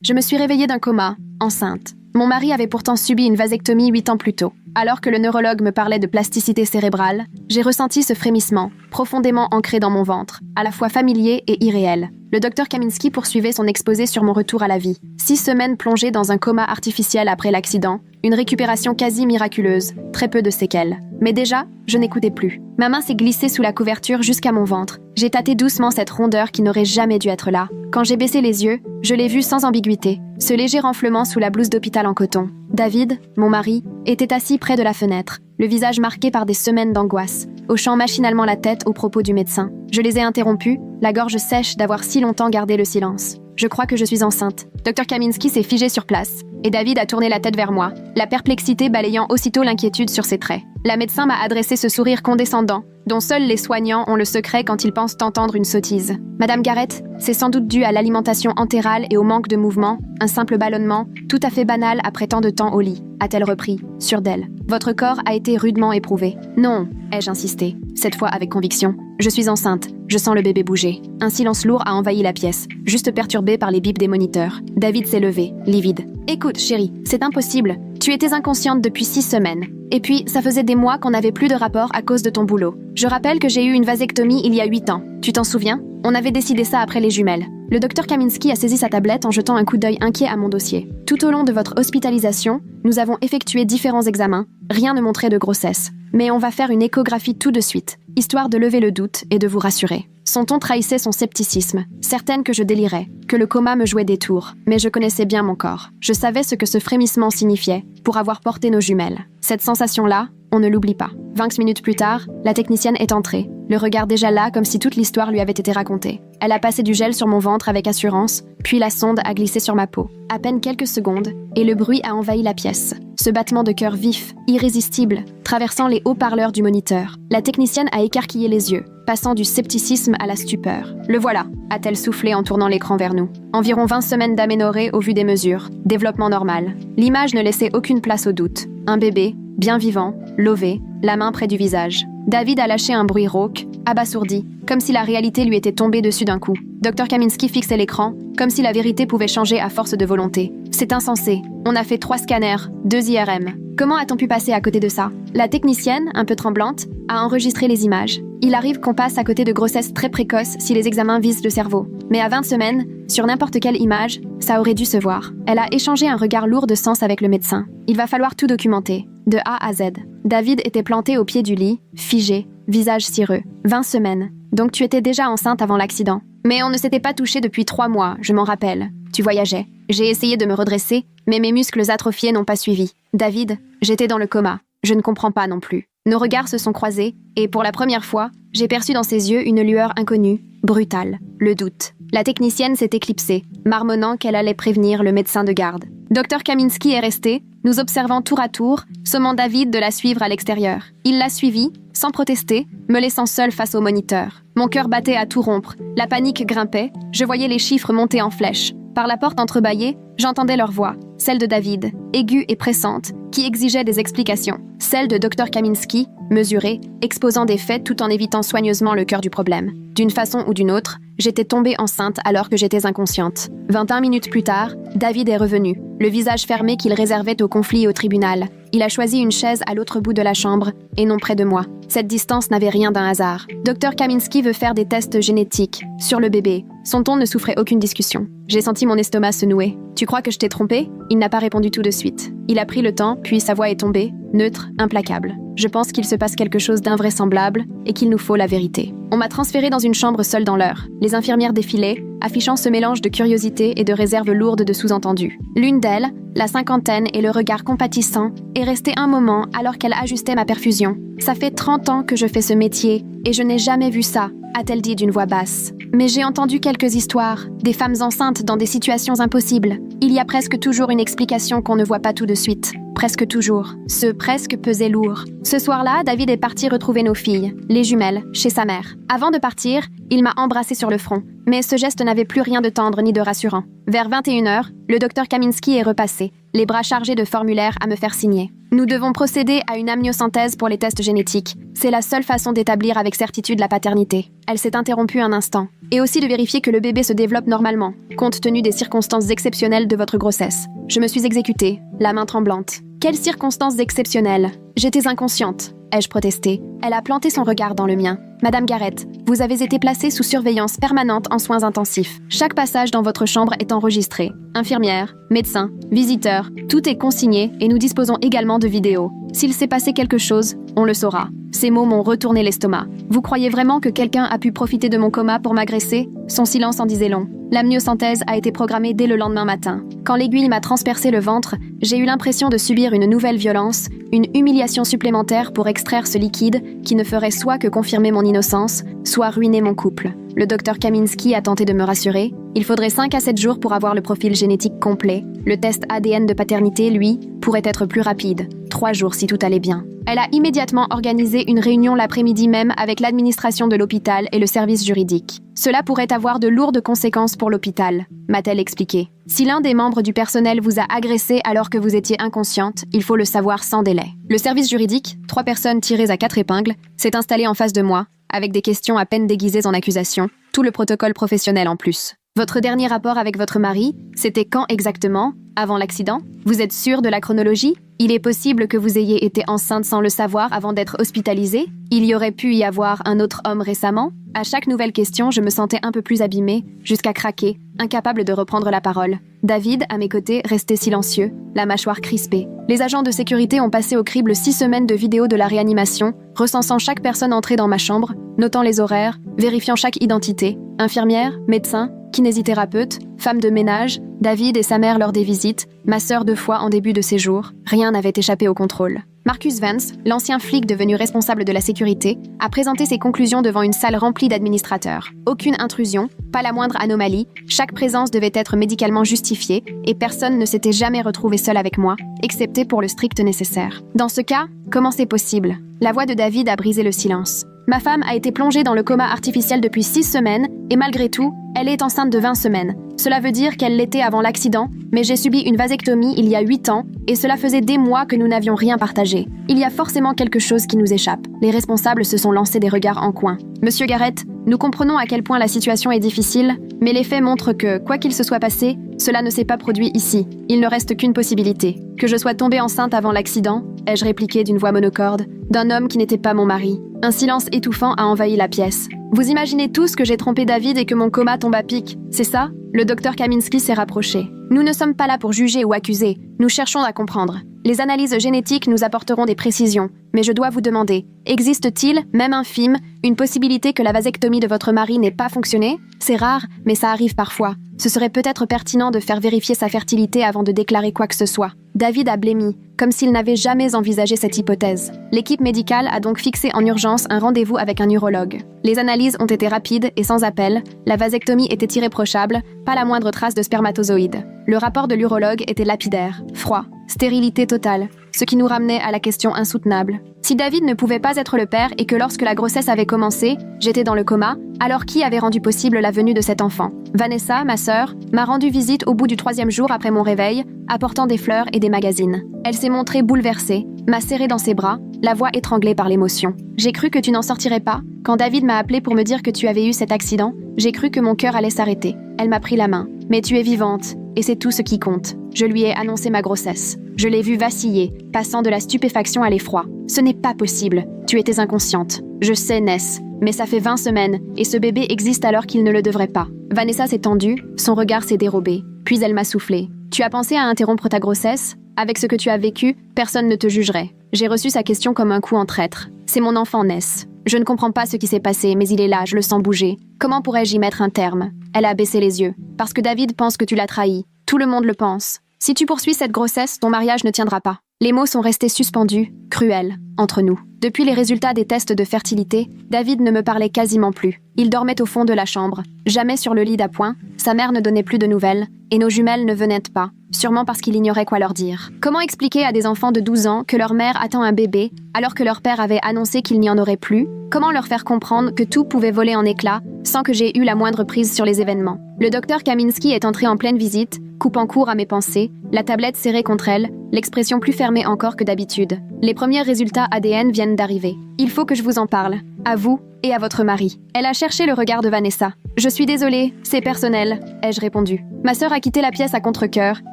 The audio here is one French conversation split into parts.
Je me suis réveillée d'un coma, enceinte. Mon mari avait pourtant subi une vasectomie 8 ans plus tôt. Alors que le neurologue me parlait de plasticité cérébrale, j'ai ressenti ce frémissement, profondément ancré dans mon ventre, à la fois familier et irréel. Le docteur Kaminski poursuivait son exposé sur mon retour à la vie. 6 semaines plongées dans un coma artificiel après l'accident, une récupération quasi miraculeuse, très peu de séquelles. Mais déjà, je n'écoutais plus. Ma main s'est glissée sous la couverture jusqu'à mon ventre. J'ai tâté doucement cette rondeur qui n'aurait jamais dû être là. Quand j'ai baissé les yeux, je l'ai vu sans ambiguïté, ce léger renflement sous la blouse d'hôpital en coton. David, mon mari, était assis près de la fenêtre, le visage marqué par des semaines d'angoisse, hochant machinalement la tête aux propos du médecin. Je les ai interrompus, la gorge sèche d'avoir si longtemps gardé le silence. Je crois que je suis enceinte. Dr Kaminski s'est figé sur place, et David a tourné la tête vers moi, la perplexité balayant aussitôt l'inquiétude sur ses traits. La médecin m'a adressé ce sourire condescendant, dont seuls les soignants ont le secret quand ils pensent entendre une sottise. Madame Garrett, c'est sans doute dû à l'alimentation entérale et au manque de mouvement, un simple ballonnement, tout à fait banal après tant de temps au lit, a-t-elle repris, sûre d'elle. Votre corps a été rudement éprouvé. Non, ai-je insisté, cette fois avec conviction. Je suis enceinte, je sens le bébé bouger. Un silence lourd a envahi la pièce, juste perturbé par les bips des moniteurs. David s'est levé, livide. Écoute, chérie, c'est impossible. Tu étais inconsciente depuis 6 semaines. Et puis, ça faisait des mois qu'on n'avait plus de rapport à cause de ton boulot. Je rappelle que j'ai eu une vasectomie il y a 8 ans. Tu t'en souviens? On avait décidé ça après les jumelles. Le docteur Kaminski a saisi sa tablette en jetant un coup d'œil inquiet à mon dossier. Tout au long de votre hospitalisation, nous avons effectué différents examens. Rien ne montrait de grossesse. Mais on va faire une échographie tout de suite, histoire de lever le doute et de vous rassurer. Son ton trahissait son scepticisme, certaine que je délirais, que le coma me jouait des tours. Mais je connaissais bien mon corps. Je savais ce que ce frémissement signifiait, pour avoir porté nos jumelles. Cette sensation-là, on ne l'oublie pas. 20 minutes plus tard, la technicienne est entrée, le regard déjà là comme si toute l'histoire lui avait été racontée. Elle a passé du gel sur mon ventre avec assurance, puis la sonde a glissé sur ma peau. À peine quelques secondes, et le bruit a envahi la pièce. Ce battement de cœur vif, irrésistible, traversant les haut-parleurs du moniteur. La technicienne a écarquillé les yeux, passant du scepticisme à la stupeur. Le voilà, a-t-elle soufflé en tournant l'écran vers nous. Environ 20 semaines d'aménorrhée au vu des mesures. Développement normal. L'image ne laissait aucune place au doute. Un bébé, bien vivant, lové, la main près du visage. David a lâché un bruit rauque, abasourdi, comme si la réalité lui était tombée dessus d'un coup. Dr Kaminski fixait l'écran, comme si la vérité pouvait changer à force de volonté. C'est insensé. On a fait 3 scanners, 2 IRM. Comment a-t-on pu passer à côté de ça? La technicienne, un peu tremblante, a enregistré les images. Il arrive qu'on passe à côté de grossesses très précoces si les examens visent le cerveau. Mais à 20 semaines, sur n'importe quelle image, ça aurait dû se voir. Elle a échangé un regard lourd de sens avec le médecin. Il va falloir tout documenter, de A à Z. David était planté au pied du lit, figé, visage cireux. 20 semaines. Donc tu étais déjà enceinte avant l'accident. Mais on ne s'était pas touché depuis 3 mois, je m'en rappelle. Tu voyageais. J'ai essayé de me redresser, mais mes muscles atrophiés n'ont pas suivi. David, j'étais dans le coma. Je ne comprends pas non plus. Nos regards se sont croisés, et pour la première fois, j'ai perçu dans ses yeux une lueur inconnue, brutale, le doute. La technicienne s'est éclipsée, marmonnant qu'elle allait prévenir le médecin de garde. Dr Kaminski est resté, nous observant tour à tour, sommant David de la suivre à l'extérieur. Il l'a suivie, sans protester, me laissant seule face au moniteur. Mon cœur battait à tout rompre, la panique grimpait, je voyais les chiffres monter en flèche. Par la porte entrebâillée, j'entendais leur voix, celle de David, aiguë et pressante, qui exigeait des explications. Celle de Dr Kaminski, mesurée, exposant des faits tout en évitant soigneusement le cœur du problème. D'une façon ou d'une autre, j'étais tombée enceinte alors que j'étais inconsciente. 21 minutes plus tard, David est revenu, le visage fermé qu'il réservait au conflit et au tribunal. Il a choisi une chaise à l'autre bout de la chambre, et non près de moi. Cette distance n'avait rien d'un hasard. Dr Kaminski veut faire des tests génétiques sur le bébé. Son ton ne souffrait aucune discussion. J'ai senti mon estomac se nouer. Tu crois que je t'ai trompé? Il n'a pas répondu tout de suite. Il a pris le temps, puis sa voix est tombée, neutre, implacable. Je pense qu'il se passe quelque chose d'invraisemblable et qu'il nous faut la vérité. On m'a transférée dans une chambre seule dans l'heure. Les infirmières défilaient, affichant ce mélange de curiosité et de réserve lourde de sous-entendus. L'une d'elles, la cinquantaine et le regard compatissant, est restée un moment alors qu'elle ajustait ma perfusion. Ça fait 30 ans que je fais ce métier et je n'ai jamais vu ça, a-t-elle dit d'une voix basse. Mais j'ai entendu quelques histoires, des femmes enceintes dans des situations impossibles. Il y a presque toujours une explication qu'on ne voit pas tout de suite. Presque toujours. Ce presque pesait lourd. Ce soir-là, David est parti retrouver nos filles, les jumelles, chez sa mère. Avant de partir, il m'a embrassée sur le front. Mais ce geste n'avait plus rien de tendre ni de rassurant. Vers 21h, le docteur Kaminski est repassé, les bras chargés de formulaires à me faire signer. Nous devons procéder à une amniosynthèse pour les tests génétiques. C'est la seule façon d'établir avec certitude la paternité. Elle s'est interrompue un instant. Et aussi de vérifier que le bébé se développe normalement, compte tenu des circonstances exceptionnelles de votre grossesse. Je me suis exécutée, la main tremblante. Quelles circonstances exceptionnelles? J'étais inconsciente, ai-je protesté. Elle a planté son regard dans le mien. Madame Garrett, vous avez été placée sous surveillance permanente en soins intensifs. Chaque passage dans votre chambre est enregistré. Infirmière, médecin, visiteur, tout est consigné et nous disposons également de vidéos. S'il s'est passé quelque chose, on le saura. Ces mots m'ont retourné l'estomac. Vous croyez vraiment que quelqu'un a pu profiter de mon coma pour m'agresser? Son silence en disait long. L'amniosynthèse a été programmée dès le lendemain matin. Quand l'aiguille m'a transpercé le ventre, j'ai eu l'impression de subir une nouvelle violence, une humiliation supplémentaire pour extraire ce liquide qui ne ferait soit que confirmer mon innocence, soit ruiner mon couple. Le docteur Kaminski a tenté de me rassurer. Il faudrait 5 à 7 jours pour avoir le profil génétique complet. Le test ADN de paternité, lui, pourrait être plus rapide. 3 jours si tout allait bien. Elle a immédiatement organisé une réunion l'après-midi même avec l'administration de l'hôpital et le service juridique. Cela pourrait avoir de lourdes conséquences pour l'hôpital, m'a-t-elle expliqué. Si l'un des membres du personnel vous a agressé alors que vous étiez inconsciente, il faut le savoir sans délai. Le service juridique, 3 personnes tirées à 4 épingles, s'est installé en face de moi, avec des questions à peine déguisées en accusations, tout le protocole professionnel en plus. Votre dernier rapport avec votre mari, c'était quand exactement? Avant l'accident? Vous êtes sûr de la chronologie? Il est possible que vous ayez été enceinte sans le savoir avant d'être hospitalisée? Il y aurait pu y avoir un autre homme récemment? À chaque nouvelle question, je me sentais un peu plus abîmée, jusqu'à craquer, incapable de reprendre la parole. David, à mes côtés, restait silencieux, la mâchoire crispée. Les agents de sécurité ont passé au crible 6 semaines de vidéos de la réanimation, recensant chaque personne entrée dans ma chambre, notant les horaires, vérifiant chaque identité. Infirmière, médecin, kinésithérapeute, femme de ménage, David et sa mère lors des visites, ma sœur 2 fois en début de séjour, rien n'avait échappé au contrôle. Marcus Vance, l'ancien flic devenu responsable de la sécurité, a présenté ses conclusions devant une salle remplie d'administrateurs. Aucune intrusion, pas la moindre anomalie, chaque présence devait être médicalement justifiée et personne ne s'était jamais retrouvé seul avec moi, excepté pour le strict nécessaire. Dans ce cas, comment c'est possible? La voix de David a brisé le silence. Ma femme a été plongée dans le coma artificiel depuis 6 semaines et malgré tout, elle est enceinte de 20 semaines. Cela veut dire qu'elle l'était avant l'accident, mais j'ai subi une vasectomie il y a 8 ans et cela faisait des mois que nous n'avions rien partagé. Il y a forcément quelque chose qui nous échappe. Les responsables se sont lancés des regards en coin. Monsieur Garrett, nous comprenons à quel point la situation est difficile, mais les faits montrent que, quoi qu'il se soit passé, cela ne s'est pas produit ici. Il ne reste qu'une possibilité. Que je sois tombée enceinte avant l'accident, ai-je répliqué d'une voix monocorde, d'un homme qui n'était pas mon mari. Un silence étouffant a envahi la pièce. Vous imaginez tous que j'ai trompé David et que mon coma tombe à pic, c'est ça? Le docteur Kaminski s'est rapproché. Nous ne sommes pas là pour juger ou accuser, nous cherchons à comprendre. Les analyses génétiques nous apporteront des précisions, mais je dois vous demander, existe-t-il, même infime, une possibilité que la vasectomie de votre mari n'ait pas fonctionné? C'est rare, mais ça arrive parfois. Ce serait peut-être pertinent de faire vérifier sa fertilité avant de déclarer quoi que ce soit. David a blêmi, comme s'il n'avait jamais envisagé cette hypothèse. L'équipe médicale a donc fixé en urgence un rendez-vous avec un urologue. Les analyses ont été rapides et sans appel, la vasectomie était irréprochable, pas la moindre trace de spermatozoïdes. Le rapport de l'urologue était lapidaire, froid, stérilité totale, ce qui nous ramenait à la question insoutenable. Si David ne pouvait pas être le père et que lorsque la grossesse avait commencé, j'étais dans le coma, alors qui avait rendu possible la venue de cet enfant? Vanessa, ma sœur, m'a rendu visite au bout du 3e jour après mon réveil, apportant des fleurs et des magazines. Elle s'est montrée bouleversée, m'a serré dans ses bras, la voix étranglée par l'émotion. J'ai cru que tu n'en sortirais pas. Quand David m'a appelé pour me dire que tu avais eu cet accident, j'ai cru que mon cœur allait s'arrêter. Elle m'a pris la main. Mais tu es vivante, et c'est tout ce qui compte. Je lui ai annoncé ma grossesse. Je l'ai vue vaciller, passant de la stupéfaction à l'effroi. Ce n'est pas possible. Tu étais inconsciente. Je sais, Ness, mais ça fait 20 semaines, et ce bébé existe alors qu'il ne le devrait pas. Vanessa s'est tendue, son regard s'est dérobé. Puis elle m'a soufflé. Tu as pensé à interrompre ta grossesse? Avec ce que tu as vécu, personne ne te jugerait. J'ai reçu sa question comme un coup en traître. C'est mon enfant, Ness. Je ne comprends pas ce qui s'est passé, mais il est là, je le sens bouger. Comment pourrais-je y mettre un terme? Elle a baissé les yeux. Parce que David pense que tu l'as trahi. Tout le monde le pense. Si tu poursuis cette grossesse, ton mariage ne tiendra pas. Les mots sont restés suspendus, cruels, entre nous. Depuis les résultats des tests de fertilité, David ne me parlait quasiment plus. Il dormait au fond de la chambre, jamais sur le lit d'appoint, sa mère ne donnait plus de nouvelles, et nos jumelles ne venaient pas, sûrement parce qu'il ignorait quoi leur dire. Comment expliquer à des enfants de 12 ans que leur mère attend un bébé, alors que leur père avait annoncé qu'il n'y en aurait plus? Comment leur faire comprendre que tout pouvait voler en éclats, sans que j'aie eu la moindre prise sur les événements? Le docteur Kaminski est entré en pleine visite, coupant court à mes pensées, la tablette serrée contre elle, l'expression plus fermée encore que d'habitude. Les premiers résultats ADN viennent d'arriver. Il faut que je vous en parle. À vous et à votre mari. Elle a cherché le regard de Vanessa. Je suis désolée, c'est personnel, ai-je répondu. Ma sœur a quitté la pièce à contre-cœur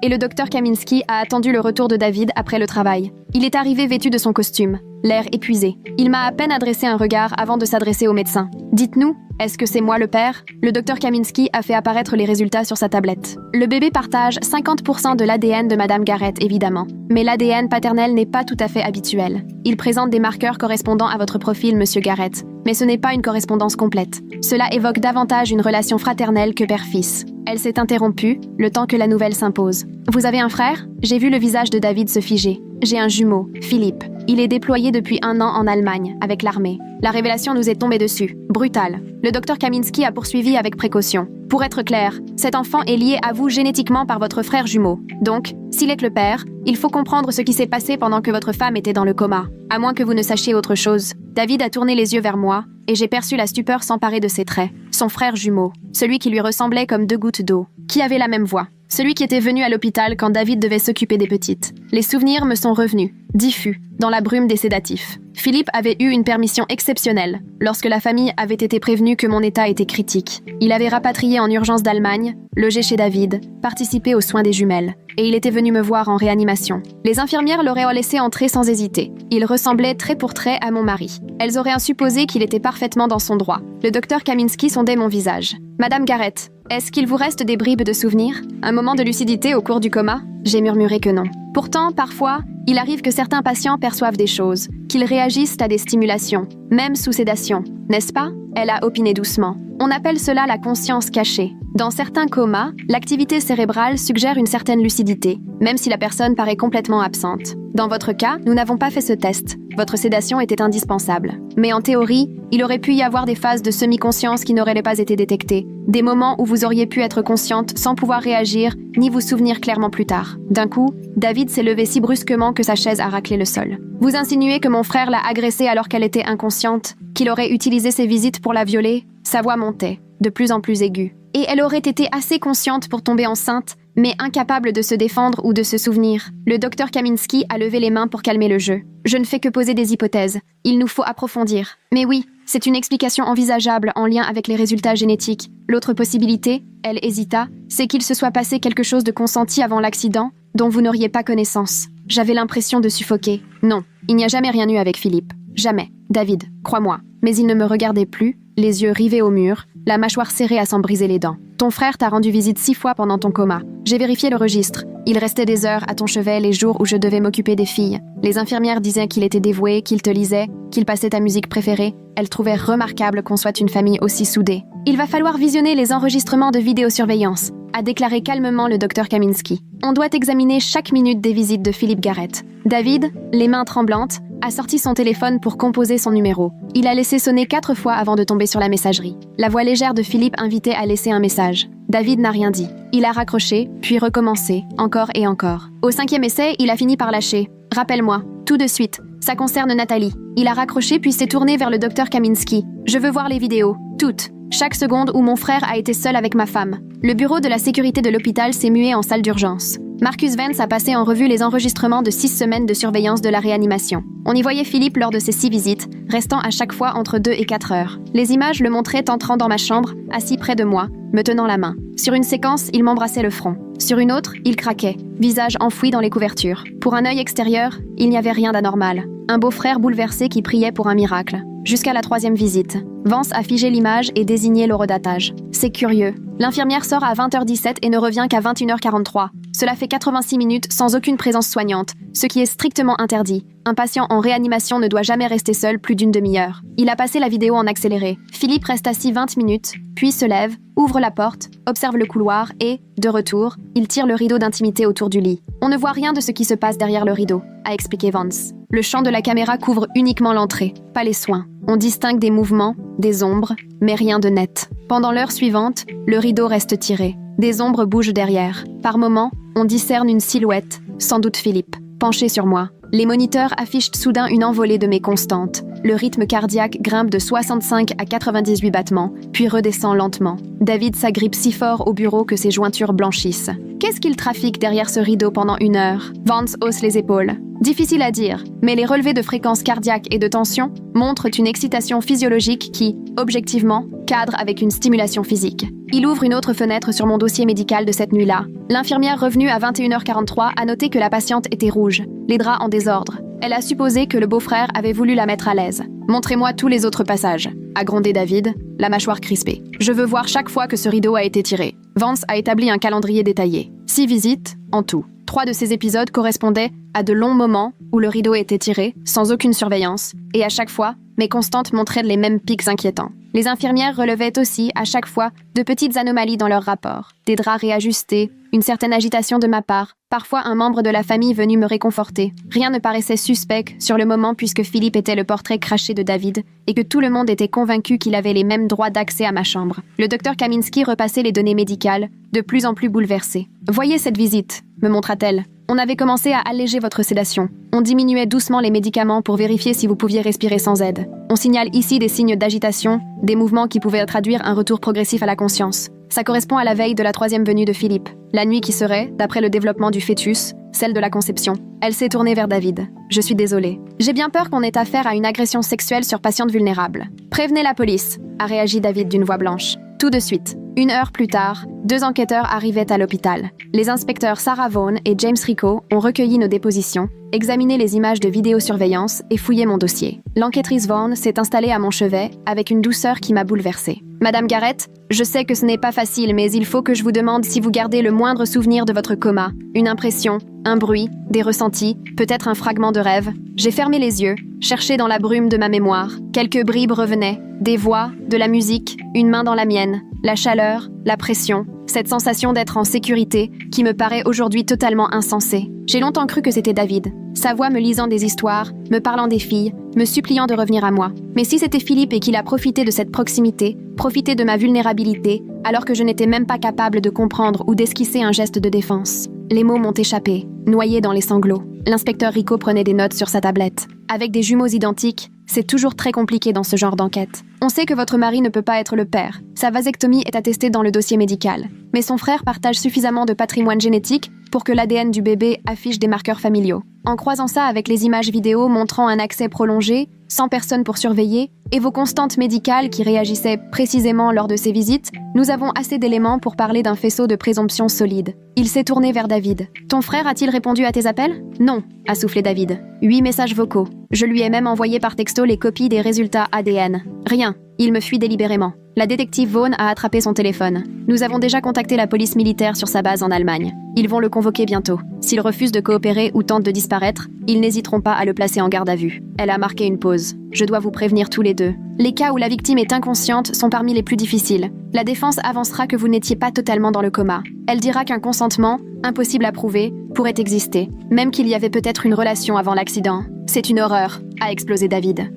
et le docteur Kaminski a attendu le retour de David après le travail. Il est arrivé vêtu de son costume, l'air épuisé. Il m'a à peine adressé un regard avant de s'adresser au médecin. Dites-nous, est-ce que c'est moi le père? Le docteur Kaminski a fait apparaître les résultats sur sa tablette. Le bébé partage 50% de l'ADN de Madame Garrett, évidemment. Mais l'ADN paternel n'est pas tout à fait habituel. Il présente des marqueurs correspondant à votre profil, Monsieur Garrett. Mais ce n'est pas une correspondance complète. Cela évoque davantage une relation fraternelle que père-fils. Elle s'est interrompue, le temps que la nouvelle s'impose. Vous avez un frère? J'ai vu le visage de David se figer. J'ai un jumeau, Philippe. Il est déployé depuis 1 an en Allemagne, avec l'armée. La révélation nous est tombée dessus. Brutale. Le docteur Kaminski a poursuivi avec précaution. Pour être clair, cet enfant est lié à vous génétiquement par votre frère jumeau. Donc, s'il est le père, il faut comprendre ce qui s'est passé pendant que votre femme était dans le coma. À moins que vous ne sachiez autre chose. David a tourné les yeux vers moi, et j'ai perçu la stupeur s'emparer de ses traits. Son frère jumeau, celui qui lui ressemblait comme 2 gouttes d'eau, qui avait la même voix. Celui qui était venu à l'hôpital quand David devait s'occuper des petites. Les souvenirs me sont revenus, diffus, dans la brume des sédatifs. Philippe avait eu une permission exceptionnelle, lorsque la famille avait été prévenue que mon état était critique. Il avait rapatrié en urgence d'Allemagne, logé chez David, participé aux soins des jumelles, et il était venu me voir en réanimation. Les infirmières l'auraient laissé entrer sans hésiter. Il ressemblait trait pour trait à mon mari. Elles auraient supposé qu'il était parfaitement dans son droit. Le docteur Kaminski sondait mon visage. Madame Garrett, est-ce qu'il vous reste des bribes de souvenirs? Un moment de lucidité au cours du coma? J'ai murmuré que non. Pourtant, parfois, il arrive que certains patients perçoivent des choses, qu'ils réagissent à des stimulations, même sous sédation. N'est-ce pas? Elle a opiné doucement. On appelle cela la conscience cachée. Dans certains comas, l'activité cérébrale suggère une certaine lucidité, même si la personne paraît complètement absente. Dans votre cas, nous n'avons pas fait ce test. Votre sédation était indispensable. Mais en théorie, il aurait pu y avoir des phases de semi-conscience qui n'auraient pas été détectées. Des moments où vous auriez pu être consciente sans pouvoir réagir, ni vous souvenir clairement plus tard. D'un coup, David s'est levé si brusquement que sa chaise a raclé le sol. Vous insinuez que mon frère l'a agressée alors qu'elle était inconsciente, qu'il aurait utilisé ses visites pour la violer? Sa voix montait, de plus en plus aiguë. Et elle aurait été assez consciente pour tomber enceinte, mais incapable de se défendre ou de se souvenir. Le docteur Kaminski a levé les mains pour calmer le jeu. Je ne fais que poser des hypothèses. Il nous faut approfondir. Mais oui, c'est une explication envisageable en lien avec les résultats génétiques. L'autre possibilité, elle hésita, c'est qu'il se soit passé quelque chose de consenti avant l'accident, dont vous n'auriez pas connaissance. J'avais l'impression de suffoquer. Non, il n'y a jamais rien eu avec Philippe. Jamais. David, crois-moi. Mais il ne me regardait plus, les yeux rivés au mur, la mâchoire serrée à s'en briser les dents. Ton frère t'a rendu visite 6 fois pendant ton coma. J'ai vérifié le registre. Il restait des heures à ton chevet les jours où je devais m'occuper des filles. Les infirmières disaient qu'il était dévoué, qu'il te lisait, qu'il passait ta musique préférée. Elles trouvaient remarquable qu'on soit une famille aussi soudée. Il va falloir visionner les enregistrements de vidéosurveillance, a déclaré calmement le docteur Kaminski. On doit examiner chaque minute des visites de Philippe Garrett. David, les mains tremblantes, a sorti son téléphone pour composer son numéro. Il a laissé sonner 4 fois avant de tomber sur la messagerie. La voix légère de Philippe invitait à laisser un message. David n'a rien dit. Il a raccroché, puis recommencé, encore et encore. Au 5e essai, il a fini par lâcher. « Rappelle-moi, tout de suite. Ça concerne Nathalie. » Il a raccroché puis s'est tourné vers le docteur Kaminski. « Je veux voir les vidéos. Toutes. Chaque seconde où mon frère a été seul avec ma femme. » Le bureau de la sécurité de l'hôpital s'est mué en salle d'urgence. Marcus Vance a passé en revue les enregistrements de 6 semaines de surveillance de la réanimation. On y voyait Philippe lors de ces 6 visites, restant à chaque fois entre 2 et 4 heures. Les images le montraient entrant dans ma chambre, assis près de moi, me tenant la main. Sur une séquence, il m'embrassait le front. Sur une autre, il craquait, visage enfoui dans les couvertures. Pour un œil extérieur, il n'y avait rien d'anormal. Un beau-frère bouleversé qui priait pour un miracle. Jusqu'à la 3e visite. Vance a figé l'image et désigné l'horodatage. C'est curieux. L'infirmière sort à 20h17 et ne revient qu'à 21h43. Cela fait 86 minutes sans aucune présence soignante, ce qui est strictement interdit. Un patient en réanimation ne doit jamais rester seul plus d'une demi-heure. Il a passé la vidéo en accéléré. Philippe reste assis 20 minutes, puis se lève, ouvre la porte, observe le couloir et, de retour, il tire le rideau d'intimité autour du lit. On ne voit rien de ce qui se passe derrière le rideau, a expliqué Vance. Le champ de la caméra couvre uniquement l'entrée, pas les soins. On distingue des mouvements, des ombres, mais rien de net. Pendant l'heure suivante, le rideau reste tiré. Des ombres bougent derrière. Par moments, on discerne une silhouette, sans doute Philippe, penché sur moi. Les moniteurs affichent soudain une envolée de mes constantes. Le rythme cardiaque grimpe de 65 à 98 battements, puis redescend lentement. David s'agrippe si fort au bureau que ses jointures blanchissent. Qu'est-ce qu'il trafique derrière ce rideau pendant 1 heure? Vance hausse les épaules. Difficile à dire, mais les relevés de fréquence cardiaque et de tension montrent une excitation physiologique qui, objectivement, cadre avec une stimulation physique. Il ouvre une autre fenêtre sur mon dossier médical de cette nuit-là. L'infirmière revenue à 21h43 a noté que la patiente était rouge, les draps en désordre. Elle a supposé que le beau-frère avait voulu la mettre à l'aise. « Montrez-moi tous les autres passages », a grondé David, la mâchoire crispée. « Je veux voir chaque fois que ce rideau a été tiré. » Vance a établi un calendrier détaillé. 6 visites, en tout. 3 de ces épisodes correspondaient à de longs moments où le rideau était tiré, sans aucune surveillance, et à chaque fois, mes constantes montraient les mêmes pics inquiétants. Les infirmières relevaient aussi, à chaque fois, de petites anomalies dans leur rapport. Des draps réajustés, une certaine agitation de ma part, parfois un membre de la famille venu me réconforter. Rien ne paraissait suspect sur le moment puisque Philippe était le portrait craché de David et que tout le monde était convaincu qu'il avait les mêmes droits d'accès à ma chambre. Le docteur Kaminski repassait les données médicales, de plus en plus bouleversé. « Voyez cette visite », me montra-t-elle. On avait commencé à alléger votre sédation. On diminuait doucement les médicaments pour vérifier si vous pouviez respirer sans aide. On signale ici des signes d'agitation, des mouvements qui pouvaient traduire un retour progressif à la conscience. Ça correspond à la veille de la 3e venue de Philippe. La nuit qui serait, d'après le développement du fœtus, celle de la conception. Elle s'est tournée vers David. Je suis désolée. J'ai bien peur qu'on ait affaire à une agression sexuelle sur patiente vulnérable. Prévenez la police, a réagi David d'une voix blanche. Tout de suite. 1 heure plus tard, 2 enquêteurs arrivaient à l'hôpital. Les inspecteurs Sarah Vaughan et James Rico ont recueilli nos dépositions, examiné les images de vidéosurveillance et fouillé mon dossier. L'enquêtrice Vaughan s'est installée à mon chevet avec une douceur qui m'a bouleversée. Madame Garrett, je sais que ce n'est pas facile, mais il faut que je vous demande si vous gardez le moindre souvenir de votre coma. Une impression, un bruit, des ressentis, peut-être un fragment de rêve. J'ai fermé les yeux, cherché dans la brume de ma mémoire. Quelques bribes revenaient, des voix, de la musique, une main dans la mienne, la chaleur, la pression, cette sensation d'être en sécurité qui me paraît aujourd'hui totalement insensée. J'ai longtemps cru que c'était David, sa voix me lisant des histoires, me parlant des filles, me suppliant de revenir à moi. Mais si c'était Philippe et qu'il a profité de cette proximité, profité de ma vulnérabilité, alors que je n'étais même pas capable de comprendre ou d'esquisser un geste de défense. Les mots m'ont échappé, noyés dans les sanglots. L'inspecteur Rico prenait des notes sur sa tablette. Avec des jumeaux identiques, c'est toujours très compliqué dans ce genre d'enquête. On sait que votre mari ne peut pas être le père. Sa vasectomie est attestée dans le dossier médical. Mais son frère partage suffisamment de patrimoine génétique pour que l'ADN du bébé affiche des marqueurs familiaux. En croisant ça avec les images vidéo montrant un accès prolongé, sans personne pour surveiller, et vos constantes médicales qui réagissaient précisément lors de ces visites, nous avons assez d'éléments pour parler d'un faisceau de présomption solide. Il s'est tourné vers David. « Ton frère a-t-il répondu à tes appels ?»« Non », a soufflé David. 8 messages vocaux. Je lui ai même envoyé par texto les copies des résultats ADN. Rien. Il me fuit délibérément. La détective Vaughan a attrapé son téléphone. Nous avons déjà contacté la police militaire sur sa base en Allemagne. Ils vont le convoquer bientôt. S'il refuse de coopérer ou tente de disparaître, ils n'hésiteront pas à le placer en garde à vue. Elle a marqué une pause. Je dois vous prévenir tous les deux. Les cas où la victime est inconsciente sont parmi les plus difficiles. La défense avancera que vous n'étiez pas totalement dans le coma. Elle dira qu'un consentement, impossible à prouver, pourrait exister, même qu'il y avait peut-être une relation avant l'accident. C'est une horreur, a explosé David.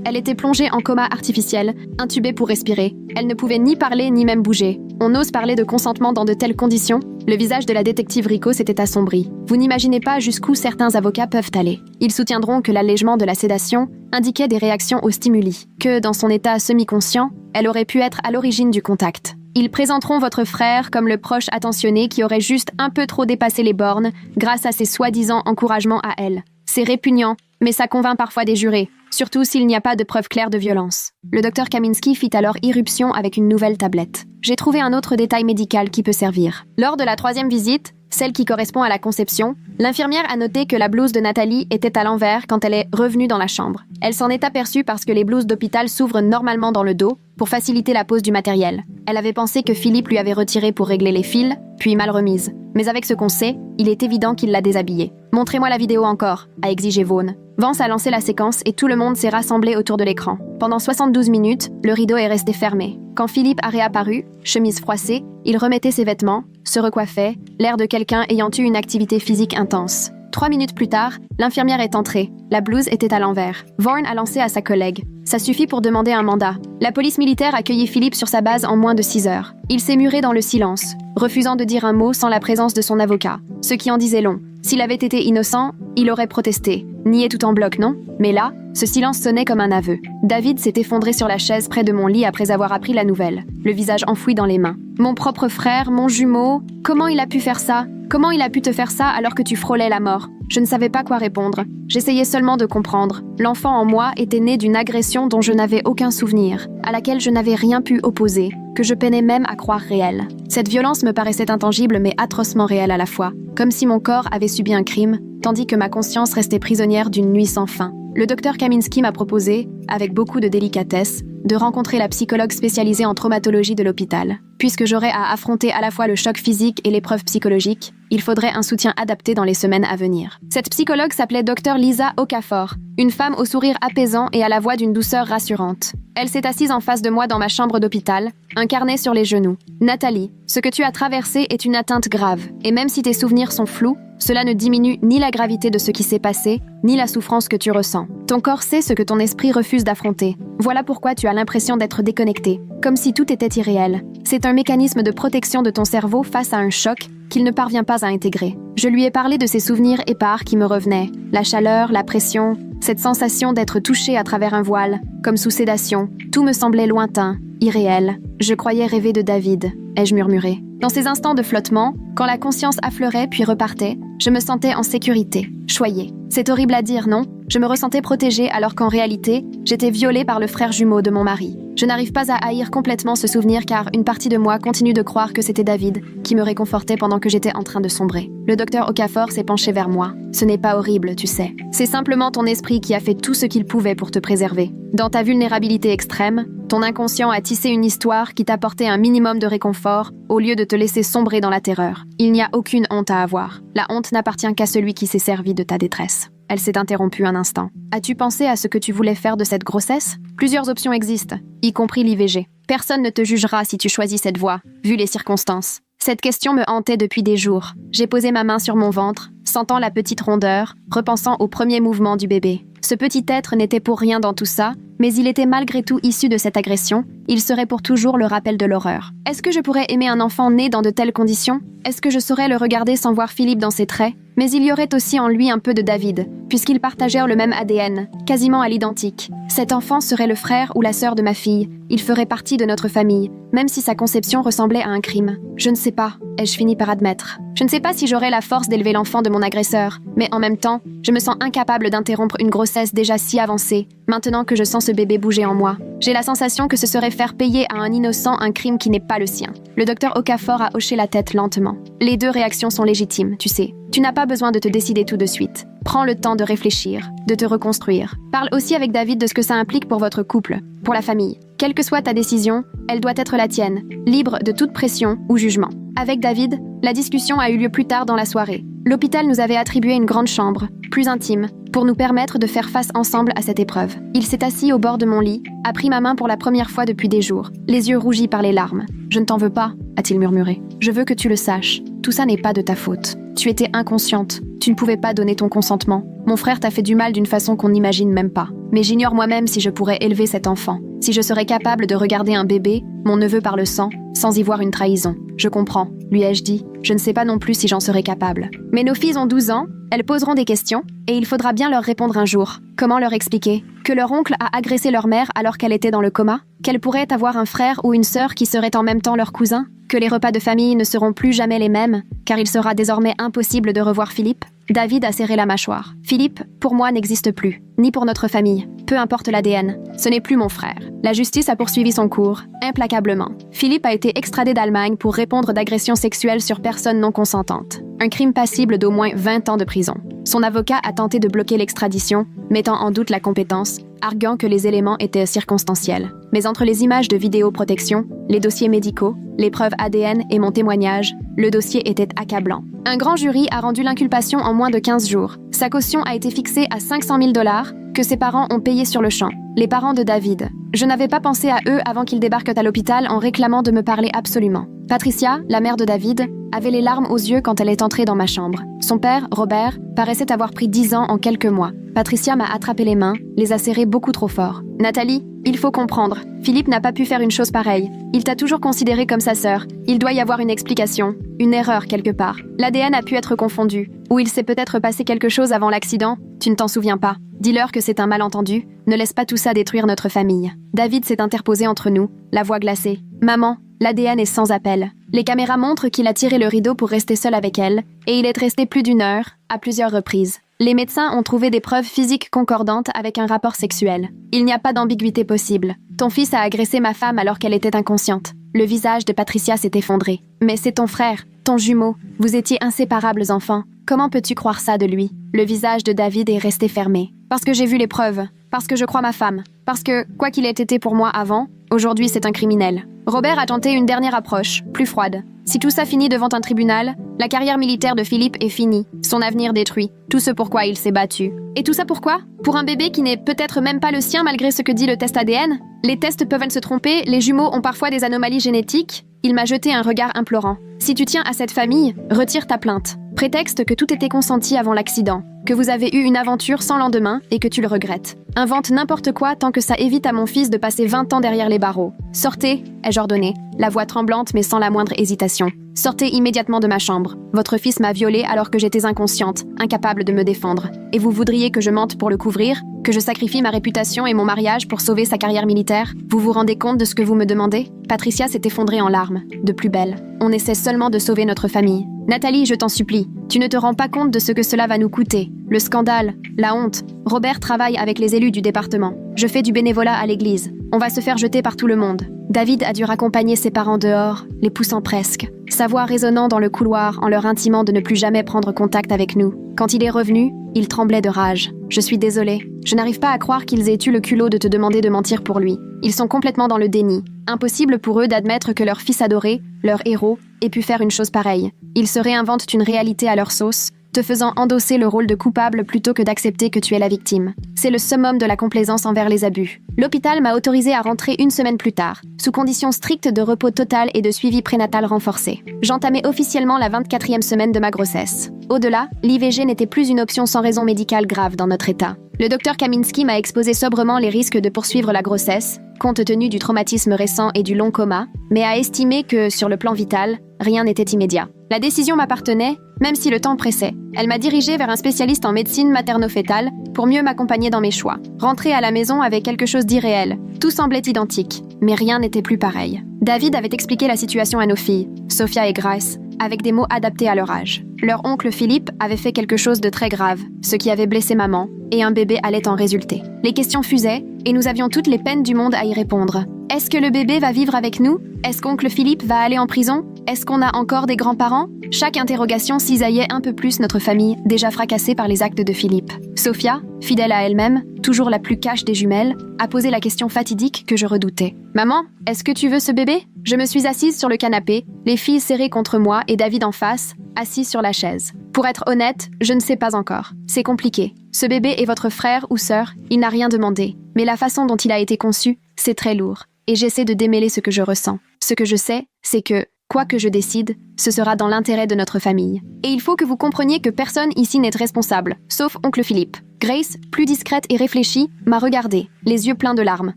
Elle était plongée en coma artificiel, intubée pour respirer. Elle ne pouvait ni parler ni même bouger. On ose parler de consentement dans de telles conditions? Le visage de la détective Rico s'était assombri. Vous n'imaginez pas jusqu'où certains avocats peuvent aller. Ils soutiendront que l'allègement de la sédation indiquait des réactions aux stimuli, que, dans son état semi-conscient, elle aurait pu être à l'origine du contact. Ils présenteront votre frère comme le proche attentionné qui aurait juste un peu trop dépassé les bornes grâce à ses soi-disant encouragements à elle. C'est répugnant, mais ça convainc parfois des jurés, surtout s'il n'y a pas de preuves claires de violence. Le docteur Kaminski fit alors irruption avec une nouvelle tablette. J'ai trouvé un autre détail médical qui peut servir. Lors de la 3e visite, celle qui correspond à la conception, l'infirmière a noté que la blouse de Nathalie était à l'envers quand elle est revenue dans la chambre. Elle s'en est aperçue parce que les blouses d'hôpital s'ouvrent normalement dans le dos pour faciliter la pose du matériel. Elle avait pensé que Philippe lui avait retiré pour régler les fils, puis mal remise. Mais avec ce qu'on sait, il est évident qu'il l'a déshabillée. « Montrez-moi la vidéo encore », a exigé Vaughan. Vance a lancé la séquence et tout le monde s'est rassemblé autour de l'écran. Pendant 72 minutes, le rideau est resté fermé. Quand Philippe a réapparu, chemise froissée, il remettait ses vêtements, se recoiffait, l'air de quelqu'un ayant eu une activité physique intense. 3 minutes plus tard, l'infirmière est entrée. La blouse était à l'envers. Vaughan a lancé à sa collègue. Ça suffit pour demander un mandat. La police militaire accueillit Philippe sur sa base en moins de 6 heures. Il s'est muré dans le silence, refusant de dire un mot sans la présence de son avocat. Ce qui en disait long. S'il avait été innocent, il aurait protesté, nié tout en bloc, non? Mais là, ce silence sonnait comme un aveu. David s'est effondré sur la chaise près de mon lit après avoir appris la nouvelle, le visage enfoui dans les mains. Mon propre frère, mon jumeau, comment il a pu faire ça? Comment il a pu te faire ça alors que tu frôlais la mort? Je ne savais pas quoi répondre. J'essayais seulement de comprendre. L'enfant en moi était né d'une agression dont je n'avais aucun souvenir, à laquelle je n'avais rien pu opposer, que je peinais même à croire réelle. Cette violence me paraissait intangible mais atrocement réelle à la fois, comme si mon corps avait subi un crime, tandis que ma conscience restait prisonnière d'une nuit sans fin. Le docteur Kaminski m'a proposé, avec beaucoup de délicatesse, de rencontrer la psychologue spécialisée en traumatologie de l'hôpital. Puisque j'aurais à affronter à la fois le choc physique et l'épreuve psychologique, il faudrait un soutien adapté dans les semaines à venir. Cette psychologue s'appelait Dr Lisa Okafor, une femme au sourire apaisant et à la voix d'une douceur rassurante. Elle s'est assise en face de moi dans ma chambre d'hôpital, un carnet sur les genoux. « Nathalie, ce que tu as traversé est une atteinte grave, et même si tes souvenirs sont flous, cela ne diminue ni la gravité de ce qui s'est passé, ni la souffrance que tu ressens. Ton corps sait ce que ton esprit refuse d'affronter. Voilà pourquoi tu as l'impression d'être déconnecté, comme si tout était irréel. C'est un mécanisme de protection de ton cerveau face à un choc qu'il ne parvient pas à intégrer. Je lui ai parlé de ces souvenirs épars qui me revenaient. La chaleur, la pression, cette sensation d'être touché à travers un voile, comme sous sédation. Tout me semblait lointain, irréel. Je croyais rêver de David, ai-je murmuré. Dans ces instants de flottement, quand la conscience affleurait puis repartait, je me sentais en sécurité, choyée. C'est horrible à dire, non? Je me ressentais protégée alors qu'en réalité, j'étais violée par le frère jumeau de mon mari. Je n'arrive pas à haïr complètement ce souvenir car une partie de moi continue de croire que c'était David qui me réconfortait pendant que j'étais en train de sombrer. Le docteur Okafor s'est penché vers moi. Ce n'est pas horrible, tu sais. C'est simplement ton esprit qui a fait tout ce qu'il pouvait pour te préserver. Dans ta vulnérabilité extrême, ton inconscient a tissé une histoire qui t'apportait un minimum de réconfort au lieu de te laisser sombrer dans la terreur. Il n'y a aucune honte à avoir. La honte n'appartient qu'à celui qui s'est servi de ta détresse. Elle s'est interrompue un instant. As-tu pensé à ce que tu voulais faire de cette grossesse? Plusieurs options existent, y compris l'IVG. Personne ne te jugera si tu choisis cette voie, vu les circonstances. Cette question me hantait depuis des jours. J'ai posé ma main sur mon ventre, sentant la petite rondeur, repensant au premier mouvement du bébé. Ce petit être n'était pour rien dans tout ça, mais il était malgré tout issu de cette agression. Il serait pour toujours le rappel de l'horreur. Est-ce que je pourrais aimer un enfant né dans de telles conditions? Est-ce que je saurais le regarder sans voir Philippe dans ses traits? Mais il y aurait aussi en lui un peu de David, puisqu'ils partagèrent le même ADN, quasiment à l'identique. Cet enfant serait le frère ou la sœur de ma fille. Il ferait partie de notre famille, même si sa conception ressemblait à un crime. Je ne sais pas, ai-je fini par admettre. Je ne sais pas si j'aurais la force d'élever l'enfant de mon agresseur, mais en même temps, je me sens incapable d'interrompre une grossesse déjà si avancée, maintenant que je sens ce bébé bouger en moi. J'ai la sensation que ce serait faire payer à un innocent un crime qui n'est pas le sien. Le docteur Okafor a hoché la tête lentement. Les deux réactions sont légitimes, tu sais. Tu n'as pas besoin de te décider tout de suite. Prends le temps de réfléchir, de te reconstruire. Parle aussi avec David de ce que ça implique pour votre couple, pour la famille. Quelle que soit ta décision, elle doit être la tienne, libre de toute pression ou jugement. Avec David, la discussion a eu lieu plus tard dans la soirée. L'hôpital nous avait attribué une grande chambre, plus intime, pour nous permettre de faire face ensemble à cette épreuve. Il s'est assis au bord de mon lit, a pris ma main pour la première fois depuis des jours, les yeux rougis par les larmes. « Je ne t'en veux pas », a-t-il murmuré. « Je veux que tu le saches. Tout ça n'est pas de ta faute. Tu étais inconsciente. Tu ne pouvais pas donner ton consentement. Mon frère t'a fait du mal d'une façon qu'on n'imagine même pas. Mais j'ignore moi-même si je pourrais élever cet enfant, si je serais capable de regarder un bébé, mon neveu par le sang, sans y voir une trahison. Je comprends, lui ai-je dit. Je ne sais pas non plus si j'en serais capable. Mais nos filles ont 12 ans, elles poseront des questions, et il faudra bien leur répondre un jour. Comment leur expliquer? Que leur oncle a agressé leur mère alors qu'elle était dans le coma? Qu'elle pourrait avoir un frère ou une sœur qui serait en même temps leur cousin? Que les repas de famille ne seront plus jamais les mêmes, car il sera désormais impossible de revoir Philippe? David a serré la mâchoire. Philippe, pour moi, n'existe plus, ni pour notre famille. Peu importe l'ADN, ce n'est plus mon frère. La justice a poursuivi son cours, implacablement. Philippe a été extradé d'Allemagne pour répondre d'agressions sexuelles sur personnes non consentantes. Un crime passible d'au moins 20 ans de prison. Son avocat a tenté de bloquer l'extradition, mettant en doute la compétence, arguant que les éléments étaient circonstanciels. Mais entre les images de vidéoprotection, les dossiers médicaux, les preuves ADN et mon témoignage, le dossier était accablant. Un grand jury a rendu l'inculpation en moins de 15 jours. Sa caution a été fixée à 500 000 $ que ses parents ont payé sur le champ. Les parents de David. Je n'avais pas pensé à eux avant qu'ils débarquent à l'hôpital en réclamant de me parler absolument. Patricia, la mère de David, avait les larmes aux yeux quand elle est entrée dans ma chambre. Son père, Robert, paraissait avoir pris 10 ans en quelques mois. Patricia m'a attrapé les mains, les a serrées beaucoup trop fort. « Nathalie, il faut comprendre. Philippe n'a pas pu faire une chose pareille. Il t'a toujours considérée comme sa sœur. Il doit y avoir une explication. Une erreur quelque part. L'ADN a pu être confondu. Ou il s'est peut-être passé quelque chose avant l'accident. Tu ne t'en souviens pas. Dis-leur que c'est un malentendu. Ne laisse pas tout ça détruire notre famille. » David s'est interposé entre nous, la voix glacée. « Maman, l'ADN est sans appel. Les caméras montrent qu'il a tiré le rideau pour rester seul avec elle, et il est resté plus d'1 heure, à plusieurs reprises. Les médecins ont trouvé des preuves physiques concordantes avec un rapport sexuel. Il n'y a pas d'ambiguïté possible. Ton fils a agressé ma femme alors qu'elle était inconsciente. » Le visage de Patricia s'est effondré. « Mais c'est ton frère, ton jumeau. Vous étiez inséparables enfants. Comment peux-tu croire ça de lui ?» Le visage de David est resté fermé. « Parce que j'ai vu les preuves. Parce que je crois ma femme. Parce que, quoi qu'il ait été pour moi avant, aujourd'hui c'est un criminel. » Robert a tenté une dernière approche, plus froide. « Si tout ça finit devant un tribunal, la carrière militaire de Philippe est finie, son avenir détruit, tout ce pourquoi il s'est battu. Et tout ça pourquoi? Pour un bébé qui n'est peut-être même pas le sien malgré ce que dit le test ADN? Les tests peuvent se tromper, les jumeaux ont parfois des anomalies génétiques. » Il m'a jeté un regard implorant. « Si tu tiens à cette famille, retire ta plainte. Prétexte que tout était consenti avant l'accident, que vous avez eu une aventure sans lendemain et que tu le regrettes. Invente n'importe quoi tant que ça évite à mon fils de passer 20 ans derrière les barreaux. Sortez, ai-je ordonné, la voix tremblante mais sans la moindre hésitation. Sortez immédiatement de ma chambre. Votre fils m'a violée alors que j'étais inconsciente, incapable de me défendre. Et vous voudriez que je mente pour le couvrir? Que je sacrifie ma réputation et mon mariage pour sauver sa carrière militaire? Vous vous rendez compte de ce que vous me demandez? » Patricia s'est effondrée en larmes, de plus belle. « On essaie seulement de sauver notre famille. Nathalie, je t'en supplie, tu ne te rends pas compte de ce que cela va nous coûter. Le scandale, la honte. Robert travaille avec les élus du département. Je fais du bénévolat à l'église. On va se faire jeter par tout le monde. » David a dû raccompagner ses parents dehors, les poussant presque. Sa voix résonnant dans le couloir en leur intimant de ne plus jamais prendre contact avec nous. Quand il est revenu, il tremblait de rage. « Je suis désolée. Je n'arrive pas à croire qu'ils aient eu le culot de te demander de mentir pour lui. Ils sont complètement dans le déni. Impossible pour eux d'admettre que leur fils adoré, leur héros, ait pu faire une chose pareille. Ils se réinventent une réalité à leur sauce, te faisant endosser le rôle de coupable plutôt que d'accepter que tu es la victime. C'est le summum de la complaisance envers les abus. L'hôpital m'a autorisé à rentrer 1 semaine plus tard, sous conditions strictes de repos total et de suivi prénatal renforcé. J'entamais officiellement la 24e semaine de ma grossesse. Au-delà, l'IVG n'était plus une option sans raison médicale grave dans notre état. Le docteur Kaminski m'a exposé sobrement les risques de poursuivre la grossesse, compte tenu du traumatisme récent et du long coma, mais a estimé que, sur le plan vital, rien n'était immédiat. La décision m'appartenait, même si le temps pressait. Elle m'a dirigée vers un spécialiste en médecine materno-fétale pour mieux m'accompagner dans mes choix. Rentrer à la maison avec quelque chose d'irréel. Tout semblait identique, mais rien n'était plus pareil. David avait expliqué la situation à nos filles, Sophia et Grace, avec des mots adaptés à leur âge. Leur oncle Philippe avait fait quelque chose de très grave, ce qui avait blessé maman, et un bébé allait en résulter. Les questions fusaient, et nous avions toutes les peines du monde à y répondre. Est-ce que le bébé va vivre avec nous? Est-ce qu'oncle Philippe va aller en prison? Est-ce qu'on a encore des grands-parents? Chaque interrogation cisaillait un peu plus notre famille, déjà fracassée par les actes de Philippe. Sophia, fidèle à elle-même, toujours la plus cash des jumelles, a posé la question fatidique que je redoutais. « Maman, est-ce que tu veux ce bébé ?» Je me suis assise sur le canapé, les filles serrées contre moi et David en face, assis sur la chaise. Pour être honnête, je ne sais pas encore. C'est compliqué. Ce bébé est votre frère ou sœur, il n'a rien demandé. Mais la façon dont il a été conçu, c'est très lourd. Et j'essaie de démêler ce que je ressens. Ce que je sais, c'est que, quoi que je décide, ce sera dans l'intérêt de notre famille. Et il faut que vous compreniez que personne ici n'est responsable, sauf oncle Philippe. Grace, plus discrète et réfléchie, m'a regardée, les yeux pleins de larmes.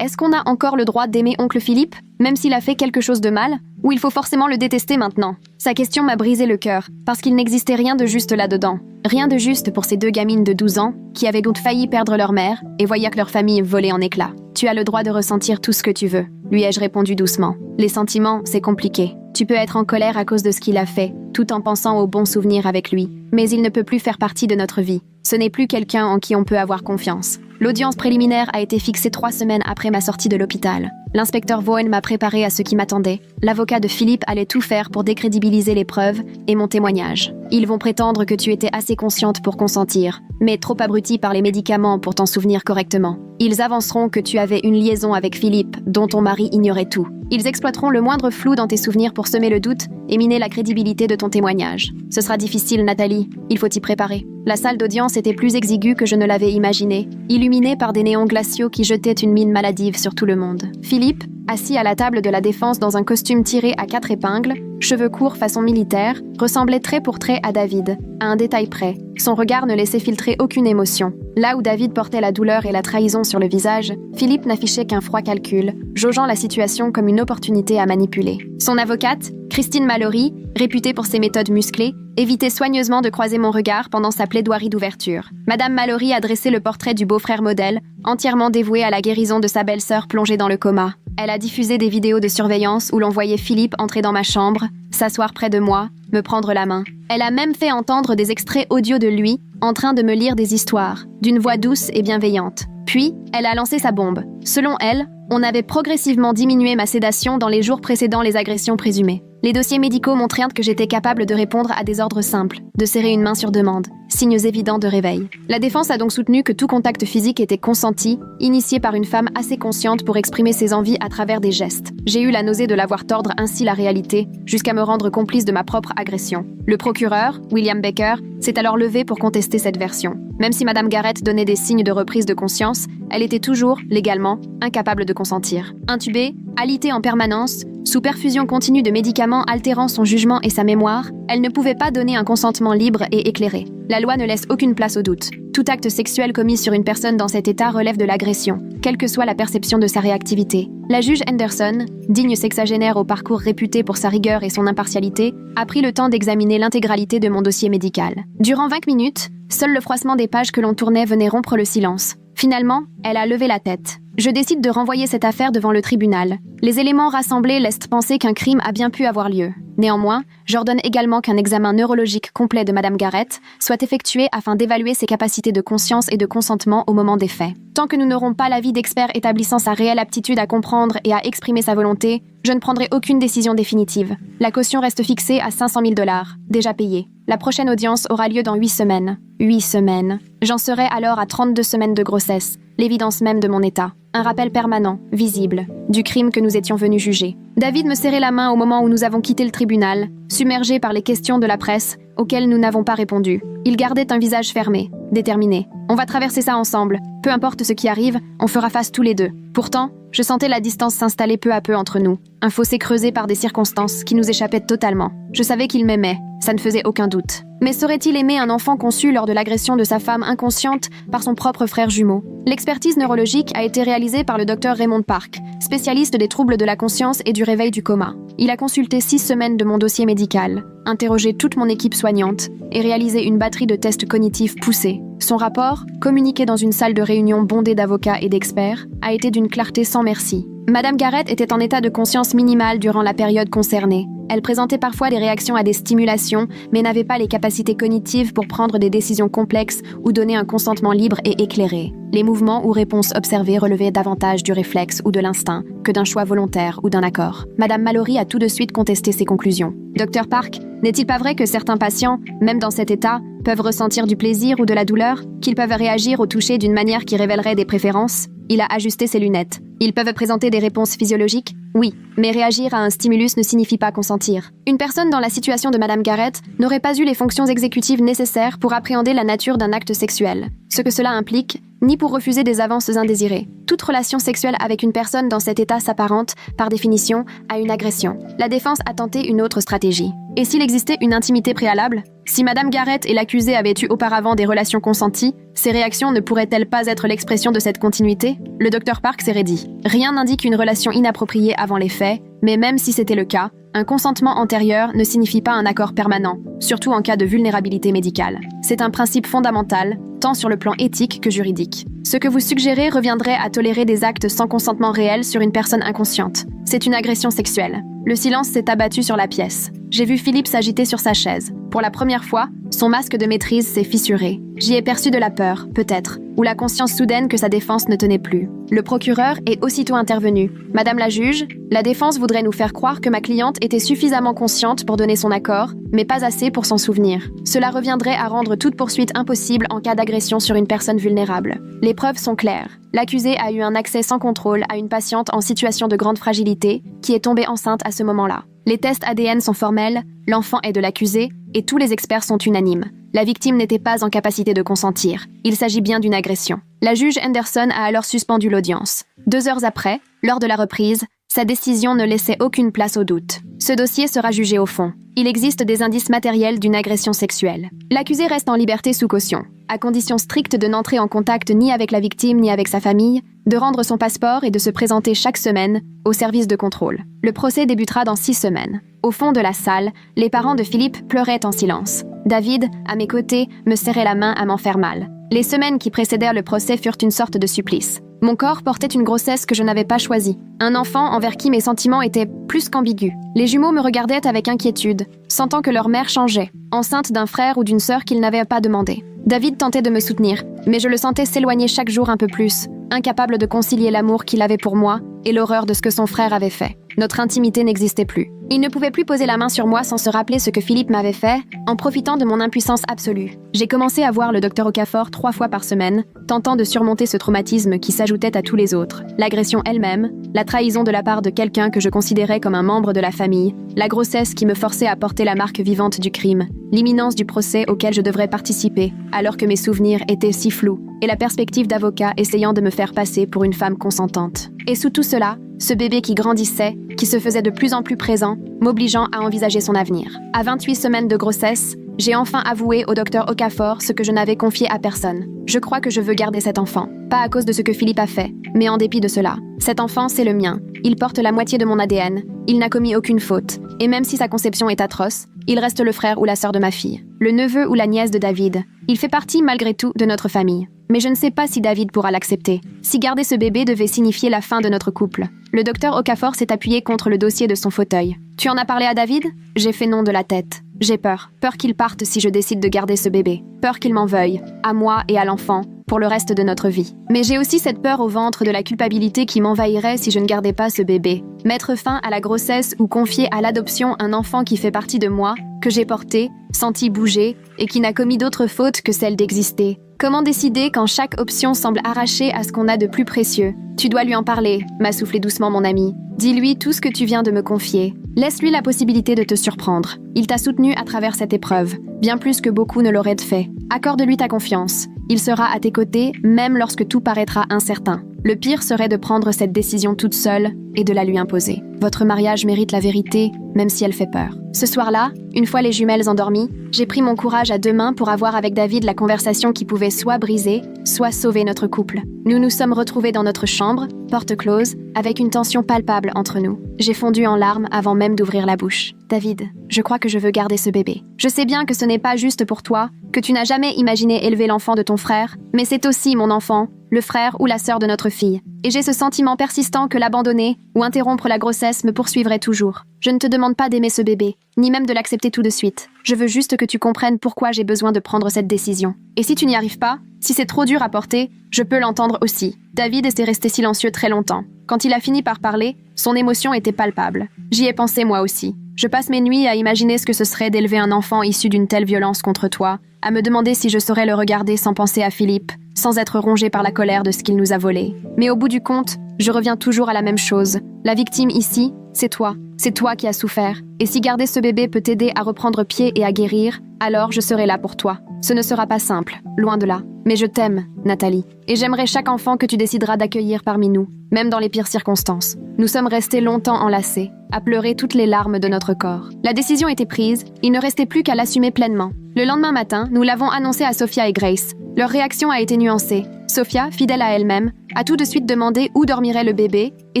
Est-ce qu'on a encore le droit d'aimer oncle Philippe, même s'il a fait quelque chose de mal, ou il faut forcément le détester maintenant? Sa question m'a brisé le cœur, parce qu'il n'existait rien de juste là-dedans. Rien de juste pour ces 2 gamines de 12 ans, qui avaient donc failli perdre leur mère et voyaient que leur famille volait en éclats. Tu as le droit de ressentir tout ce que tu veux, lui ai-je répondu doucement. Les sentiments, c'est compliqué. Tu peux être en colère à cause de ce qu'il a fait, tout en pensant aux bons souvenirs avec lui. Mais il ne peut plus faire partie de notre vie. Ce n'est plus quelqu'un en qui on peut avoir confiance. L'audience préliminaire a été fixée 3 semaines après ma sortie de l'hôpital. L'inspecteur Vaughan m'a préparé à ce qui m'attendait. L'avocat de Philippe allait tout faire pour décrédibiliser les preuves et mon témoignage. Ils vont prétendre que tu étais assez consciente pour consentir, mais trop abrutie par les médicaments pour t'en souvenir correctement. Ils avanceront que tu avais une liaison avec Philippe, dont ton mari ignorait tout. Ils exploiteront le moindre flou dans tes souvenirs pour semer le doute et miner la crédibilité de ton témoignage. Ce sera difficile, Nathalie. Il faut y préparer. La salle d'audience était plus exiguë que je ne l'avais imaginé, illuminée par des néons glaciaux qui jetaient une mine maladive sur tout le monde. Philippe, assis à la table de la défense dans un costume tiré à 4 épingles, cheveux courts façon militaire, ressemblait trait pour trait à David, à un détail près. Son regard ne laissait filtrer aucune émotion. Là où David portait la douleur et la trahison sur le visage, Philippe n'affichait qu'un froid calcul, jaugeant la situation comme une opportunité à manipuler. Son avocate, Christine Mallory, réputée pour ses méthodes musclées, évitait soigneusement de croiser mon regard pendant sa plaidoirie d'ouverture. Madame Mallory a dressé le portrait du beau-frère modèle, entièrement dévoué à la guérison de sa belle-sœur plongée dans le coma. Elle a diffusé des vidéos de surveillance où l'on voyait Philippe entrer dans ma chambre, s'asseoir près de moi, me prendre la main. Elle a même fait entendre des extraits audio de lui, en train de me lire des histoires, d'une voix douce et bienveillante. Puis, elle a lancé sa bombe. Selon elle, on avait progressivement diminué ma sédation dans les jours précédant les agressions présumées. Les dossiers médicaux montrèrent que j'étais capable de répondre à des ordres simples, de serrer une main sur demande, signes évidents de réveil. La défense a donc soutenu que tout contact physique était consenti, initié par une femme assez consciente pour exprimer ses envies à travers des gestes. J'ai eu la nausée de la voir tordre ainsi la réalité, jusqu'à me rendre complice de ma propre agression. Le procureur, William Baker, s'est alors levé pour contester cette version. Même si Madame Garrett donnait des signes de reprise de conscience, elle était toujours, légalement, incapable de consentir. Intubée, alitée en permanence, sous perfusion continue de médicaments altérant son jugement et sa mémoire, elle ne pouvait pas donner un consentement libre et éclairé. La loi ne laisse aucune place au doute. Tout acte sexuel commis sur une personne dans cet état relève de l'agression, quelle que soit la perception de sa réactivité. La juge Henderson, digne sexagénaire au parcours réputé pour sa rigueur et son impartialité, a pris le temps d'examiner l'intégralité de mon dossier médical. Durant 20 minutes, seul le froissement des pages que l'on tournait venait rompre le silence. Finalement, elle a levé la tête. Je décide de renvoyer cette affaire devant le tribunal. Les éléments rassemblés laissent penser qu'un crime a bien pu avoir lieu. Néanmoins, j'ordonne également qu'un examen neurologique complet de Madame Garrett soit effectué afin d'évaluer ses capacités de conscience et de consentement au moment des faits. Tant que nous n'aurons pas l'avis d'experts établissant sa réelle aptitude à comprendre et à exprimer sa volonté, je ne prendrai aucune décision définitive. La caution reste fixée à 500 000 $, déjà payée. La prochaine audience aura lieu dans 8 semaines. 8 semaines. J'en serai alors à 32 semaines de grossesse, l'évidence même de mon état. Un rappel permanent, visible, du crime que nous étions venus juger. David me serrait la main au moment où nous avons quitté le tribunal, submergé par les questions de la presse, auxquelles nous n'avons pas répondu. Il gardait un visage fermé, déterminé. On va traverser ça ensemble. Peu importe ce qui arrive, on fera face tous les deux. Pourtant, je sentais la distance s'installer peu à peu entre nous. Un fossé creusé par des circonstances qui nous échappaient totalement. Je savais qu'il m'aimait, ça ne faisait aucun doute. Mais saurait-il aimer un enfant conçu lors de l'agression de sa femme inconsciente par son propre frère jumeau? L'expertise neurologique a été réalisée par le docteur Raymond Park, spécialiste des troubles de la conscience et du réveil du coma. Il a consulté 6 semaines de mon dossier médical, interrogé toute mon équipe soignante et réalisé une batterie de tests cognitifs poussés. Son rapport, communiqué dans une salle de réunion bondée d'avocats et d'experts, a été d'une clarté sans merci. Madame Garrett était en état de conscience minimale durant la période concernée. Elle présentait parfois des réactions à des stimulations, mais n'avait pas les capacités cognitives pour prendre des décisions complexes ou donner un consentement libre et éclairé. Les mouvements ou réponses observées relevaient davantage du réflexe ou de l'instinct que d'un choix volontaire ou d'un accord. Madame Mallory a tout de suite contesté ses conclusions. Docteur Park, n'est-il pas vrai que certains patients, même dans cet état, peuvent ressentir du plaisir ou de la douleur, qu'ils peuvent réagir au toucher d'une manière qui révélerait des préférences? Il a ajusté ses lunettes. Ils peuvent présenter des réponses physiologiques? Oui, mais réagir à un stimulus ne signifie pas consentir. Une personne dans la situation de Madame Garrett n'aurait pas eu les fonctions exécutives nécessaires pour appréhender la nature d'un acte sexuel. Ce que cela implique, ni pour refuser des avances indésirées. Toute relation sexuelle avec une personne dans cet état s'apparente, par définition, à une agression. La défense a tenté une autre stratégie. Et s'il existait une intimité préalable? Si Madame Garrett et l'accusé avaient eu auparavant des relations consenties, ces réactions ne pourraient-elles pas être l'expression de cette continuité? Le docteur Park s'est raidi. Rien n'indique une relation inappropriée avant les faits, mais même si c'était le cas, un consentement antérieur ne signifie pas un accord permanent, surtout en cas de vulnérabilité médicale. C'est un principe fondamental, tant sur le plan éthique que juridique. Ce que vous suggérez reviendrait à tolérer des actes sans consentement réel sur une personne inconsciente. C'est une agression sexuelle. Le silence s'est abattu sur la pièce. J'ai vu Philippe s'agiter sur sa chaise. Pour la première fois, son masque de maîtrise s'est fissuré. J'y ai perçu de la peur, peut-être, ou la conscience soudaine que sa défense ne tenait plus. Le procureur est aussitôt intervenu. « Madame la juge, la défense voudrait nous faire croire que ma cliente était suffisamment consciente pour donner son accord, mais pas assez pour s'en souvenir. Cela reviendrait à rendre toute poursuite impossible en cas d'agression sur une personne vulnérable. Les preuves sont claires. L'accusé a eu un accès sans contrôle à une patiente en situation de grande fragilité, qui est tombée enceinte à ce moment-là. Les tests ADN sont formels, l'enfant est de l'accusé, et tous les experts sont unanimes. La victime n'était pas en capacité de consentir. Il s'agit bien d'une agression. La juge Henderson a alors suspendu l'audience. 2 heures après, lors de la reprise, sa décision ne laissait aucune place au doute. Ce dossier sera jugé au fond. Il existe des indices matériels d'une agression sexuelle. L'accusé reste en liberté sous caution, à condition stricte de n'entrer en contact ni avec la victime ni avec sa famille, de rendre son passeport et de se présenter chaque semaine au service de contrôle. Le procès débutera dans 6 semaines. Au fond de la salle, les parents de Philippe pleuraient en silence. David, à mes côtés, me serrait la main à m'en faire mal. Les semaines qui précédèrent le procès furent une sorte de supplice. Mon corps portait une grossesse que je n'avais pas choisie. Un enfant envers qui mes sentiments étaient plus qu'ambigus. Les jumeaux me regardaient avec inquiétude, sentant que leur mère changeait, enceinte d'un frère ou d'une sœur qu'ils n'avaient pas demandé. David tentait de me soutenir, mais je le sentais s'éloigner chaque jour un peu plus, incapable de concilier l'amour qu'il avait pour moi et l'horreur de ce que son frère avait fait. Notre intimité n'existait plus. Il ne pouvait plus poser la main sur moi sans se rappeler ce que Philippe m'avait fait, en profitant de mon impuissance absolue. J'ai commencé à voir le docteur Okafor 3 fois par semaine, tentant de surmonter ce traumatisme qui s'ajoutait à tous les autres. L'agression elle-même, la trahison de la part de quelqu'un que je considérais comme un membre de la famille, la grossesse qui me forçait à porter la marque vivante du crime, l'imminence du procès auquel je devrais participer, alors que mes souvenirs étaient si flous, et la perspective d'avocat essayant de me faire passer pour une femme consentante. Et sous tout cela, ce bébé qui grandissait, qui se faisait de plus en plus présent, m'obligeant à envisager son avenir. À 28 semaines de grossesse, j'ai enfin avoué au docteur Okafor ce que je n'avais confié à personne. Je crois que je veux garder cet enfant. Pas à cause de ce que Philippe a fait, mais en dépit de cela. Cet enfant, c'est le mien. Il porte la moitié de mon ADN. Il n'a commis aucune faute. Et même si sa conception est atroce, il reste le frère ou la sœur de ma fille. Le neveu ou la nièce de David. Il fait partie, malgré tout, de notre famille. Mais je ne sais pas si David pourra l'accepter. Si garder ce bébé devait signifier la fin de notre couple. Le docteur Okafor s'est appuyé contre le dossier de son fauteuil. « Tu en as parlé à David ?» J'ai fait non de la tête. J'ai peur. Peur qu'il parte si je décide de garder ce bébé. Peur qu'il m'en veuille, à moi et à l'enfant, pour le reste de notre vie. Mais j'ai aussi cette peur au ventre de la culpabilité qui m'envahirait si je ne gardais pas ce bébé. Mettre fin à la grossesse ou confier à l'adoption un enfant qui fait partie de moi, que j'ai porté, senti bouger, et qui n'a commis d'autres fautes que celle d'exister. Comment décider quand chaque option semble arrachée à ce qu'on a de plus précieux? Tu dois lui en parler, m'a soufflé doucement mon ami. Dis-lui tout ce que tu viens de me confier. Laisse-lui la possibilité de te surprendre. Il t'a soutenu à travers cette épreuve, bien plus que beaucoup ne l'auraient fait. Accorde-lui ta confiance. Il sera à tes côtés, même lorsque tout paraîtra incertain. Le pire serait de prendre cette décision toute seule et de la lui imposer. Votre mariage mérite la vérité, même si elle fait peur. Ce soir-là, une fois les jumelles endormies, j'ai pris mon courage à 2 mains pour avoir avec David la conversation qui pouvait soit briser, soit sauver notre couple. Nous nous sommes retrouvés dans notre chambre, porte close, avec une tension palpable entre nous. J'ai fondu en larmes avant même d'ouvrir la bouche. David, je crois que je veux garder ce bébé. Je sais bien que ce n'est pas juste pour toi, que tu n'as jamais imaginé élever l'enfant de ton frère, mais c'est aussi mon enfant, le frère ou la sœur de notre fille. Et j'ai ce sentiment persistant que l'abandonner ou interrompre la grossesse me poursuivrait toujours. Je ne te demande pas d'aimer ce bébé, ni même de l'accepter tout de suite. Je veux juste que tu comprennes pourquoi j'ai besoin de prendre cette décision. Et si tu n'y arrives pas, si c'est trop dur à porter, je peux l'entendre aussi. David était resté silencieux très longtemps. Quand il a fini par parler, son émotion était palpable. J'y ai pensé moi aussi. Je passe mes nuits à imaginer ce que ce serait d'élever un enfant issu d'une telle violence contre toi, à me demander si je saurais le regarder sans penser à Philippe, sans être rongé par la colère de ce qu'il nous a volé. Mais au bout du compte, je reviens toujours à la même chose. La victime ici, c'est toi. C'est toi qui as souffert. Et si garder ce bébé peut t'aider à reprendre pied et à guérir, alors je serai là pour toi. Ce ne sera pas simple, loin de là. Mais je t'aime, Nathalie. Et j'aimerais chaque enfant que tu décideras d'accueillir parmi nous, même dans les pires circonstances. Nous sommes restés longtemps enlacés, à pleurer toutes les larmes de notre corps. La décision était prise, il ne restait plus qu'à l'assumer pleinement. Le lendemain matin, nous l'avons annoncé à Sophia et Grace. Leur réaction a été nuancée. Sophia, fidèle à elle-même, a tout de suite demandé où dormirait le bébé et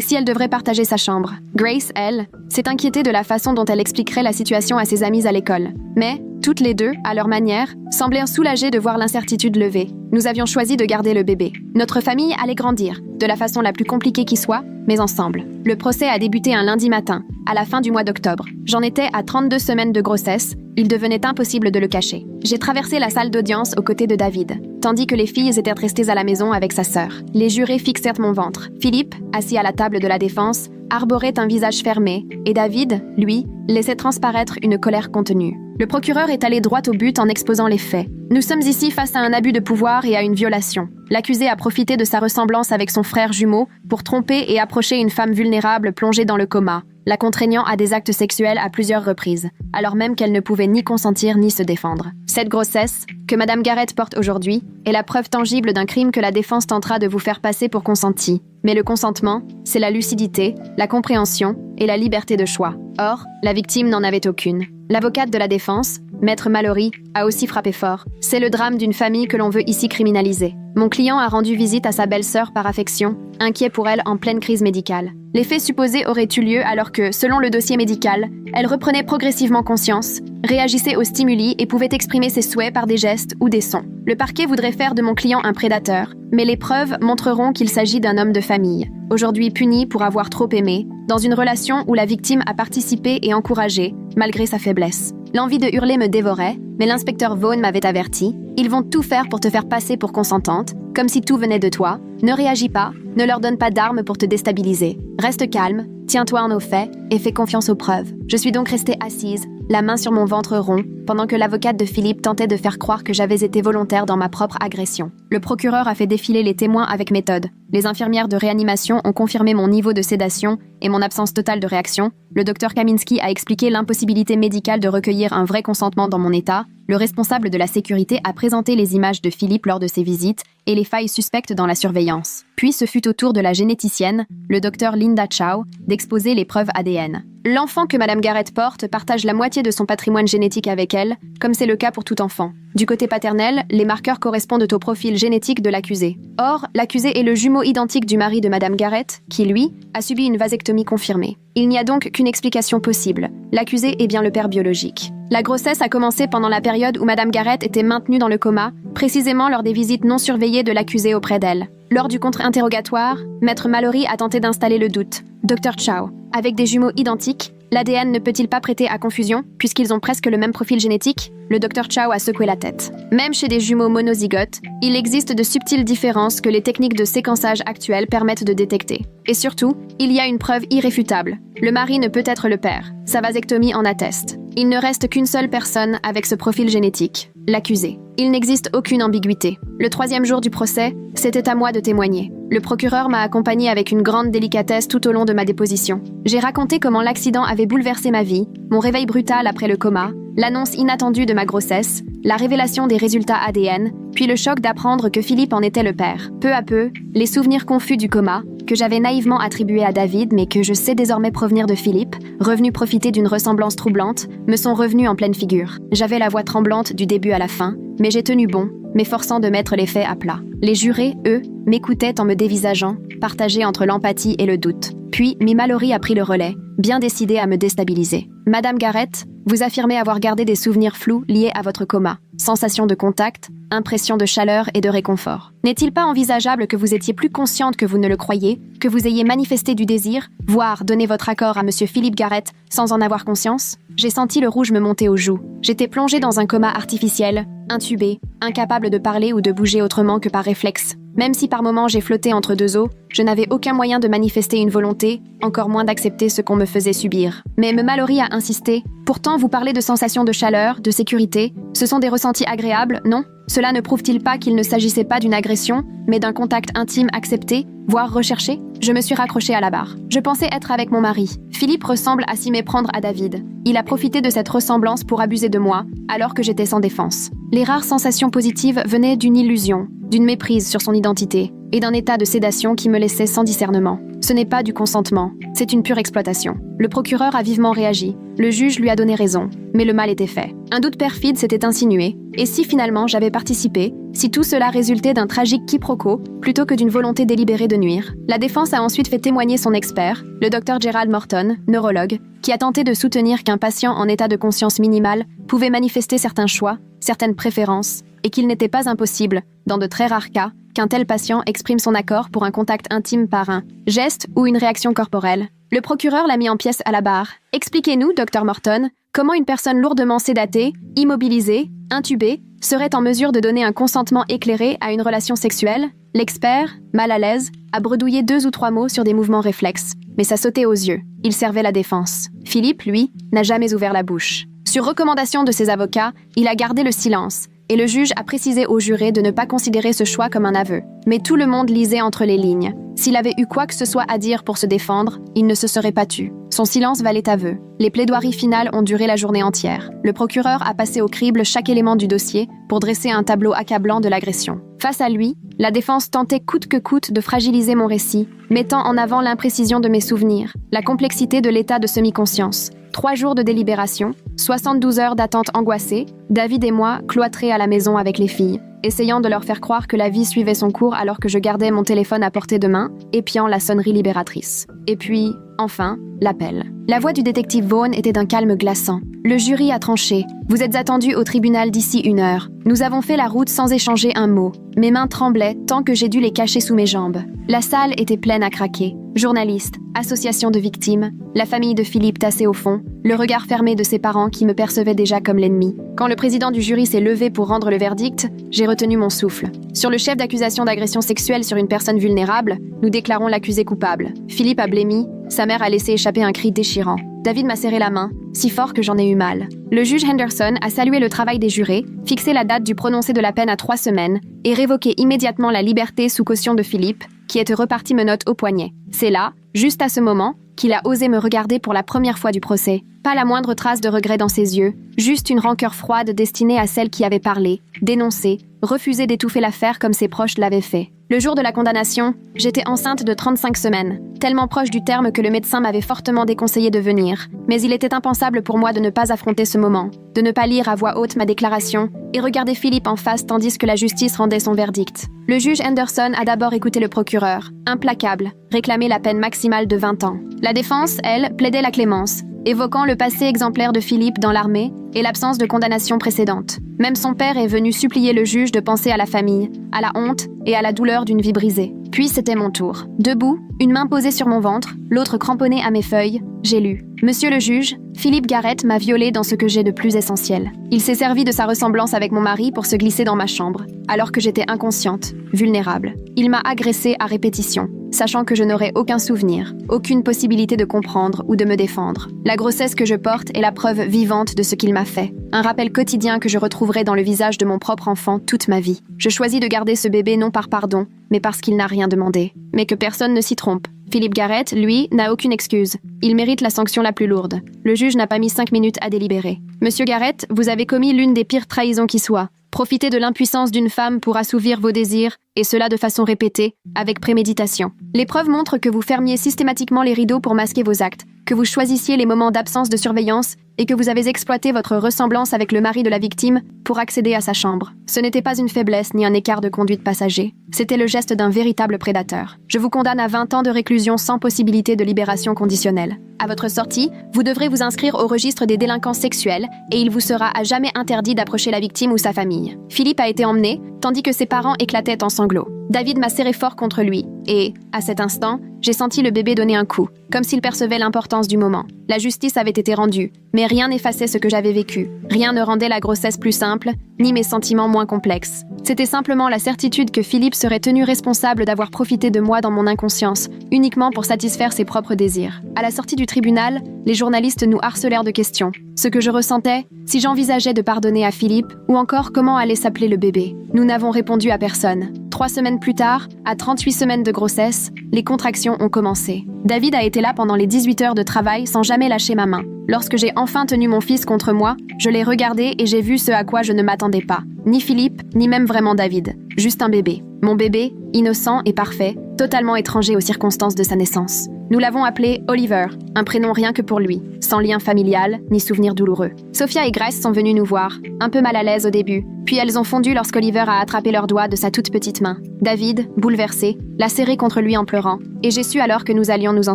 si elle devrait partager sa chambre. Grace, elle, s'est inquiétée de la façon dont elle expliquerait la situation à ses amies à l'école. Mais, toutes les deux, à leur manière, semblaient soulagées de voir l'incertitude levée. Nous avions choisi de garder le bébé. Notre famille allait grandir, de la façon la plus compliquée qui soit, mais ensemble. Le procès a débuté un lundi matin, à la fin du mois d'octobre. J'en étais à 32 semaines de grossesse, il devenait impossible de le cacher. J'ai traversé la salle d'audience aux côtés de David, tandis que les filles étaient restées à la maison avec sa sœur. Les jurés fixèrent mon ventre. Philippe, assis à la table de la défense, arborait un visage fermé, et David, lui, laissait transparaître une colère contenue. Le procureur est allé droit au but en exposant les faits. Nous sommes ici face à un abus de pouvoir et à une violation. L'accusé a profité de sa ressemblance avec son frère jumeau pour tromper et approcher une femme vulnérable plongée dans le coma, la contraignant à des actes sexuels à plusieurs reprises, alors même qu'elle ne pouvait ni consentir ni se défendre. Cette grossesse, que Madame Garrett porte aujourd'hui, est la preuve tangible d'un crime que la défense tentera de vous faire passer pour consenti. Mais le consentement, c'est la lucidité, la compréhension et la liberté de choix. Or, la victime n'en avait aucune. L'avocate de la défense, Maître Mallory, a aussi frappé fort. C'est le drame d'une famille que l'on veut ici criminaliser. Mon client a rendu visite à sa belle-sœur par affection, inquiet pour elle en pleine crise médicale. Les faits supposés auraient eu lieu alors que, selon le dossier médical, elle reprenait progressivement conscience, réagissait aux stimuli et pouvait exprimer ses souhaits par des gestes ou des sons. Le parquet voudrait faire de mon client un prédateur, mais les preuves montreront qu'il s'agit d'un homme de famille, aujourd'hui puni pour avoir trop aimé, dans une relation où la victime a participé et encouragé, malgré sa faiblesse. L'envie de hurler me dévorait, mais l'inspecteur Vaughn m'avait averti. Ils vont tout faire pour te faire passer pour consentante, comme si tout venait de toi. Ne réagis pas, ne leur donne pas d'armes pour te déstabiliser. Reste calme, tiens-toi en aux faits et fais confiance aux preuves. Je suis donc restée assise, la main sur mon ventre rond, pendant que l'avocate de Philippe tentait de faire croire que j'avais été volontaire dans ma propre agression. Le procureur a fait défiler les témoins avec méthode. Les infirmières de réanimation ont confirmé mon niveau de sédation et mon absence totale de réaction. Le docteur Kaminski a expliqué l'impossibilité médicale de recueillir un vrai consentement dans mon état. Le responsable de la sécurité a présenté les images de Philippe lors de ses visites et les failles suspectes dans la surveillance. Puis ce fut au tour de la généticienne, le docteur Linda Chow, d'exposer les preuves ADN. L'enfant que Madame Garrett porte partage la moitié de son patrimoine génétique avec elle, comme c'est le cas pour tout enfant. Du côté paternel, les marqueurs correspondent au profil génétique de l'accusé. Or, l'accusé est le jumeau identique du mari de Madame Garrett, qui, lui, a subi une vasectomie confirmée. Il n'y a donc qu'une explication possible. L'accusé est bien le père biologique. La grossesse a commencé pendant la période où Madame Garrett était maintenue dans le coma, précisément lors des visites non surveillées de l'accusé auprès d'elle. Lors du contre-interrogatoire, Maître Mallory a tenté d'installer le doute. Dr Chow, avec des jumeaux identiques, l'ADN ne peut-il pas prêter à confusion, puisqu'ils ont presque le même profil génétique? Le Dr Chow a secoué la tête. Même chez des jumeaux monozygotes, il existe de subtiles différences que les techniques de séquençage actuelles permettent de détecter. Et surtout, il y a une preuve irréfutable. Le mari ne peut être le père. Sa vasectomie en atteste. Il ne reste qu'une seule personne avec ce profil génétique, l'accusé. Il n'existe aucune ambiguïté. Le 3e jour du procès, c'était à moi de témoigner. Le procureur m'a accompagné avec une grande délicatesse tout au long de ma déposition. J'ai raconté comment l'accident avait bouleversé ma vie, mon réveil brutal après le coma, l'annonce inattendue de ma grossesse, la révélation des résultats ADN, puis le choc d'apprendre que Philippe en était le père. Peu à peu, les souvenirs confus du coma, que j'avais naïvement attribués à David mais que je sais désormais provenir de Philippe, revenu profiter d'une ressemblance troublante, me sont revenus en pleine figure. J'avais la voix tremblante du début à la fin, mais j'ai tenu bon, m'efforçant de mettre les faits à plat. Les jurés, eux, m'écoutaient en me dévisageant, partagés entre l'empathie et le doute. Puis, Miss Mallory a pris le relais, bien décidée à me déstabiliser. Madame Garrett, vous affirmez avoir gardé des souvenirs flous liés à votre coma. Sensation de contact, impression de chaleur et de réconfort. N'est-il pas envisageable que vous étiez plus consciente que vous ne le croyez, que vous ayez manifesté du désir, voire donné votre accord à Monsieur Philippe Garrett sans en avoir conscience? J'ai senti le rouge me monter aux joues. J'étais plongée dans un coma artificiel, intubée, incapable de parler ou de bouger autrement que par réflexe. Même si par moments j'ai flotté entre deux eaux, je n'avais aucun moyen de manifester une volonté, encore moins d'accepter ce qu'on me faisait subir. Mais M. Mallory a insisté. Pourtant, vous parlez de sensations de chaleur, de sécurité. Ce sont des ressentis agréables, non? Cela ne prouve-t-il pas qu'il ne s'agissait pas d'une agression, mais d'un contact intime accepté, voire recherché? Je me suis raccrochée à la barre. Je pensais être avec mon mari. Philippe ressemble à s'y méprendre à David. Il a profité de cette ressemblance pour abuser de moi, alors que j'étais sans défense. Les rares sensations positives venaient d'une illusion, d'une méprise sur son identité, et d'un état de sédation qui me laissait sans discernement. Ce n'est pas du consentement, c'est une pure exploitation. Le procureur a vivement réagi. Le juge lui a donné raison, mais le mal était fait. Un doute perfide s'était insinué, et si finalement j'avais participé, si tout cela résultait d'un tragique quiproquo, plutôt que d'une volonté délibérée de nuire? La défense a ensuite fait témoigner son expert, le Dr Gerald Morton, neurologue, qui a tenté de soutenir qu'un patient en état de conscience minimale pouvait manifester certains choix, certaines préférences, et qu'il n'était pas impossible, dans de très rares cas, qu'un tel patient exprime son accord pour un contact intime par un geste ou une réaction corporelle. Le procureur l'a mis en pièces à la barre. Expliquez-nous, Dr Morton, comment une personne lourdement sédatée, immobilisée, intubée, serait en mesure de donner un consentement éclairé à une relation sexuelle? L'expert, mal à l'aise, a bredouillé 2 ou 3 mots sur des mouvements réflexes, mais ça sautait aux yeux. Il servait la défense. Philippe, lui, n'a jamais ouvert la bouche. Sur recommandation de ses avocats, il a gardé le silence, et le juge a précisé au juré de ne pas considérer ce choix comme un aveu. Mais tout le monde lisait entre les lignes. S'il avait eu quoi que ce soit à dire pour se défendre, il ne se serait pas tu. Son silence valait aveu. Les plaidoiries finales ont duré la journée entière. Le procureur a passé au crible chaque élément du dossier pour dresser un tableau accablant de l'agression. Face à lui, la défense tentait coûte que coûte de fragiliser mon récit, mettant en avant l'imprécision de mes souvenirs, la complexité de l'état de semi-conscience. 3 jours de délibération, 72 heures d'attente angoissée, David et moi cloîtrés à la maison avec les filles, essayant de leur faire croire que la vie suivait son cours alors que je gardais mon téléphone à portée de main, épiant la sonnerie libératrice. Et puis, enfin, l'appel. La voix du détective Vaughn était d'un calme glaçant. Le jury a tranché. Vous êtes attendu au tribunal d'ici 1 heure. Nous avons fait la route sans échanger un mot. Mes mains tremblaient tant que j'ai dû les cacher sous mes jambes. La salle était pleine à craquer. Journalistes, association de victimes, la famille de Philippe tassée au fond, le regard fermé de ses parents qui me percevaient déjà comme l'ennemi. Quand le président du jury s'est levé pour rendre le verdict, j'ai retenu mon souffle. Sur le chef d'accusation d'agression sexuelle sur une personne vulnérable, nous déclarons l'accusé coupable. Philippe a blémi, sa mère a laissé échapper un cri déchirant. David m'a serré la main, si fort que j'en ai eu mal. Le juge Henderson a salué le travail des jurés, fixé la date du prononcé de la peine à 3 semaines et révoqué immédiatement la liberté sous caution de Philippe, qui était reparti menottes au poignet. C'est là, juste à ce moment, qu'il a osé me regarder pour la première fois du procès. Pas la moindre trace de regret dans ses yeux, juste une rancœur froide destinée à celle qui avait parlé, dénoncé, refusé d'étouffer l'affaire comme ses proches l'avaient fait. Le jour de la condamnation, j'étais enceinte de 35 semaines, tellement proche du terme que le médecin m'avait fortement déconseillé de venir. Mais il était impensable pour moi de ne pas affronter ce moment, de ne pas lire à voix haute ma déclaration et regarder Philippe en face tandis que la justice rendait son verdict. Le juge Henderson a d'abord écouté le procureur, implacable, réclamé la peine maximale de 20 ans. La défense, elle, plaidait la clémence, évoquant le passé exemplaire de Philippe dans l'armée et l'absence de condamnation précédente. Même son père est venu supplier le juge de penser à la famille, à la honte et à la douleur d'une vie brisée. Puis c'était mon tour. Debout, une main posée sur mon ventre, l'autre cramponnée à mes feuilles, j'ai lu. Monsieur le juge, Philippe Garrett m'a violée dans ce que j'ai de plus essentiel. Il s'est servi de sa ressemblance avec mon mari pour se glisser dans ma chambre, alors que j'étais inconsciente, vulnérable. Il m'a agressée à répétition, sachant que je n'aurais aucun souvenir, aucune possibilité de comprendre ou de me défendre. La grossesse que je porte est la preuve vivante de ce qu'il m'a fait. Un rappel quotidien que je retrouverai dans le visage de mon propre enfant toute ma vie. Je choisis de garder ce bébé non par pardon, mais parce qu'il n'a rien demandé. Mais que personne ne s'y trompe. Philippe Garrett, lui, n'a aucune excuse. Il mérite la sanction la plus lourde. Le juge n'a pas mis 5 minutes à délibérer. Monsieur Garrett, vous avez commis l'une des pires trahisons qui soient. Profitez de l'impuissance d'une femme pour assouvir vos désirs, et cela de façon répétée, avec préméditation. Les preuves montrent que vous fermiez systématiquement les rideaux pour masquer vos actes, que vous choisissiez les moments d'absence de surveillance et que vous avez exploité votre ressemblance avec le mari de la victime pour accéder à sa chambre. Ce n'était pas une faiblesse ni un écart de conduite passager. C'était le geste d'un véritable prédateur. Je vous condamne à 20 ans de réclusion sans possibilité de libération conditionnelle. À votre sortie, vous devrez vous inscrire au registre des délinquants sexuels et il vous sera à jamais interdit d'approcher la victime ou sa famille. Philippe a été emmené, tandis que ses parents éclataient en sanglots. David m'a serré fort contre lui et, à cet instant, j'ai senti le bébé donner un coup, comme s'il percevait l'importance du moment. La justice avait été rendue, mais rien n'effaçait ce que j'avais vécu. Rien ne rendait la grossesse plus simple, ni mes sentiments moins complexes. C'était simplement la certitude que Philippe serait tenu responsable d'avoir profité de moi dans mon inconscience, uniquement pour satisfaire ses propres désirs. À la sortie du tribunal, les journalistes nous harcelèrent de questions. Ce que je ressentais, si j'envisageais de pardonner à Philippe, ou encore comment allait s'appeler le bébé. Nous n'avons répondu à personne. 3 semaines plus tard, à 38 semaines de grossesse, les contractions ont commencé. David a été là pendant les 18 heures de travail sans jamais lâcher ma main. Lorsque j'ai enfin tenu mon fils contre moi, je l'ai regardé et j'ai vu ce à quoi je ne m'attendais pas. Ni Philippe, ni même vraiment David. Juste un bébé. Mon bébé, innocent et parfait, totalement étranger aux circonstances de sa naissance. Nous l'avons appelé Oliver, un prénom rien que pour lui, sans lien familial ni souvenir douloureux. Sophia et Grace sont venues nous voir, un peu mal à l'aise au début, puis elles ont fondu lorsqu'Oliver a attrapé leurs doigts de sa toute petite main. David, bouleversé, l'a serré contre lui en pleurant, et j'ai su alors que nous allions nous en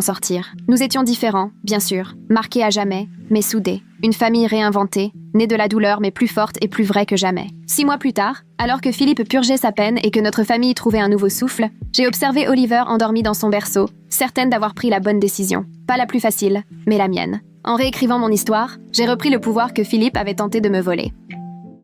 sortir. Nous étions différents, bien sûr, marqués à jamais, mais soudés. une famille réinventée, née de la douleur mais plus forte et plus vraie que jamais. 6 mois plus tard, alors que Philippe purgeait sa peine et que notre famille trouvait un nouveau souffle, j'ai observé Oliver endormi dans son berceau, certaine d'avoir pris la bonne décision. Pas la plus facile, mais la mienne. En réécrivant mon histoire, j'ai repris le pouvoir que Philippe avait tenté de me voler.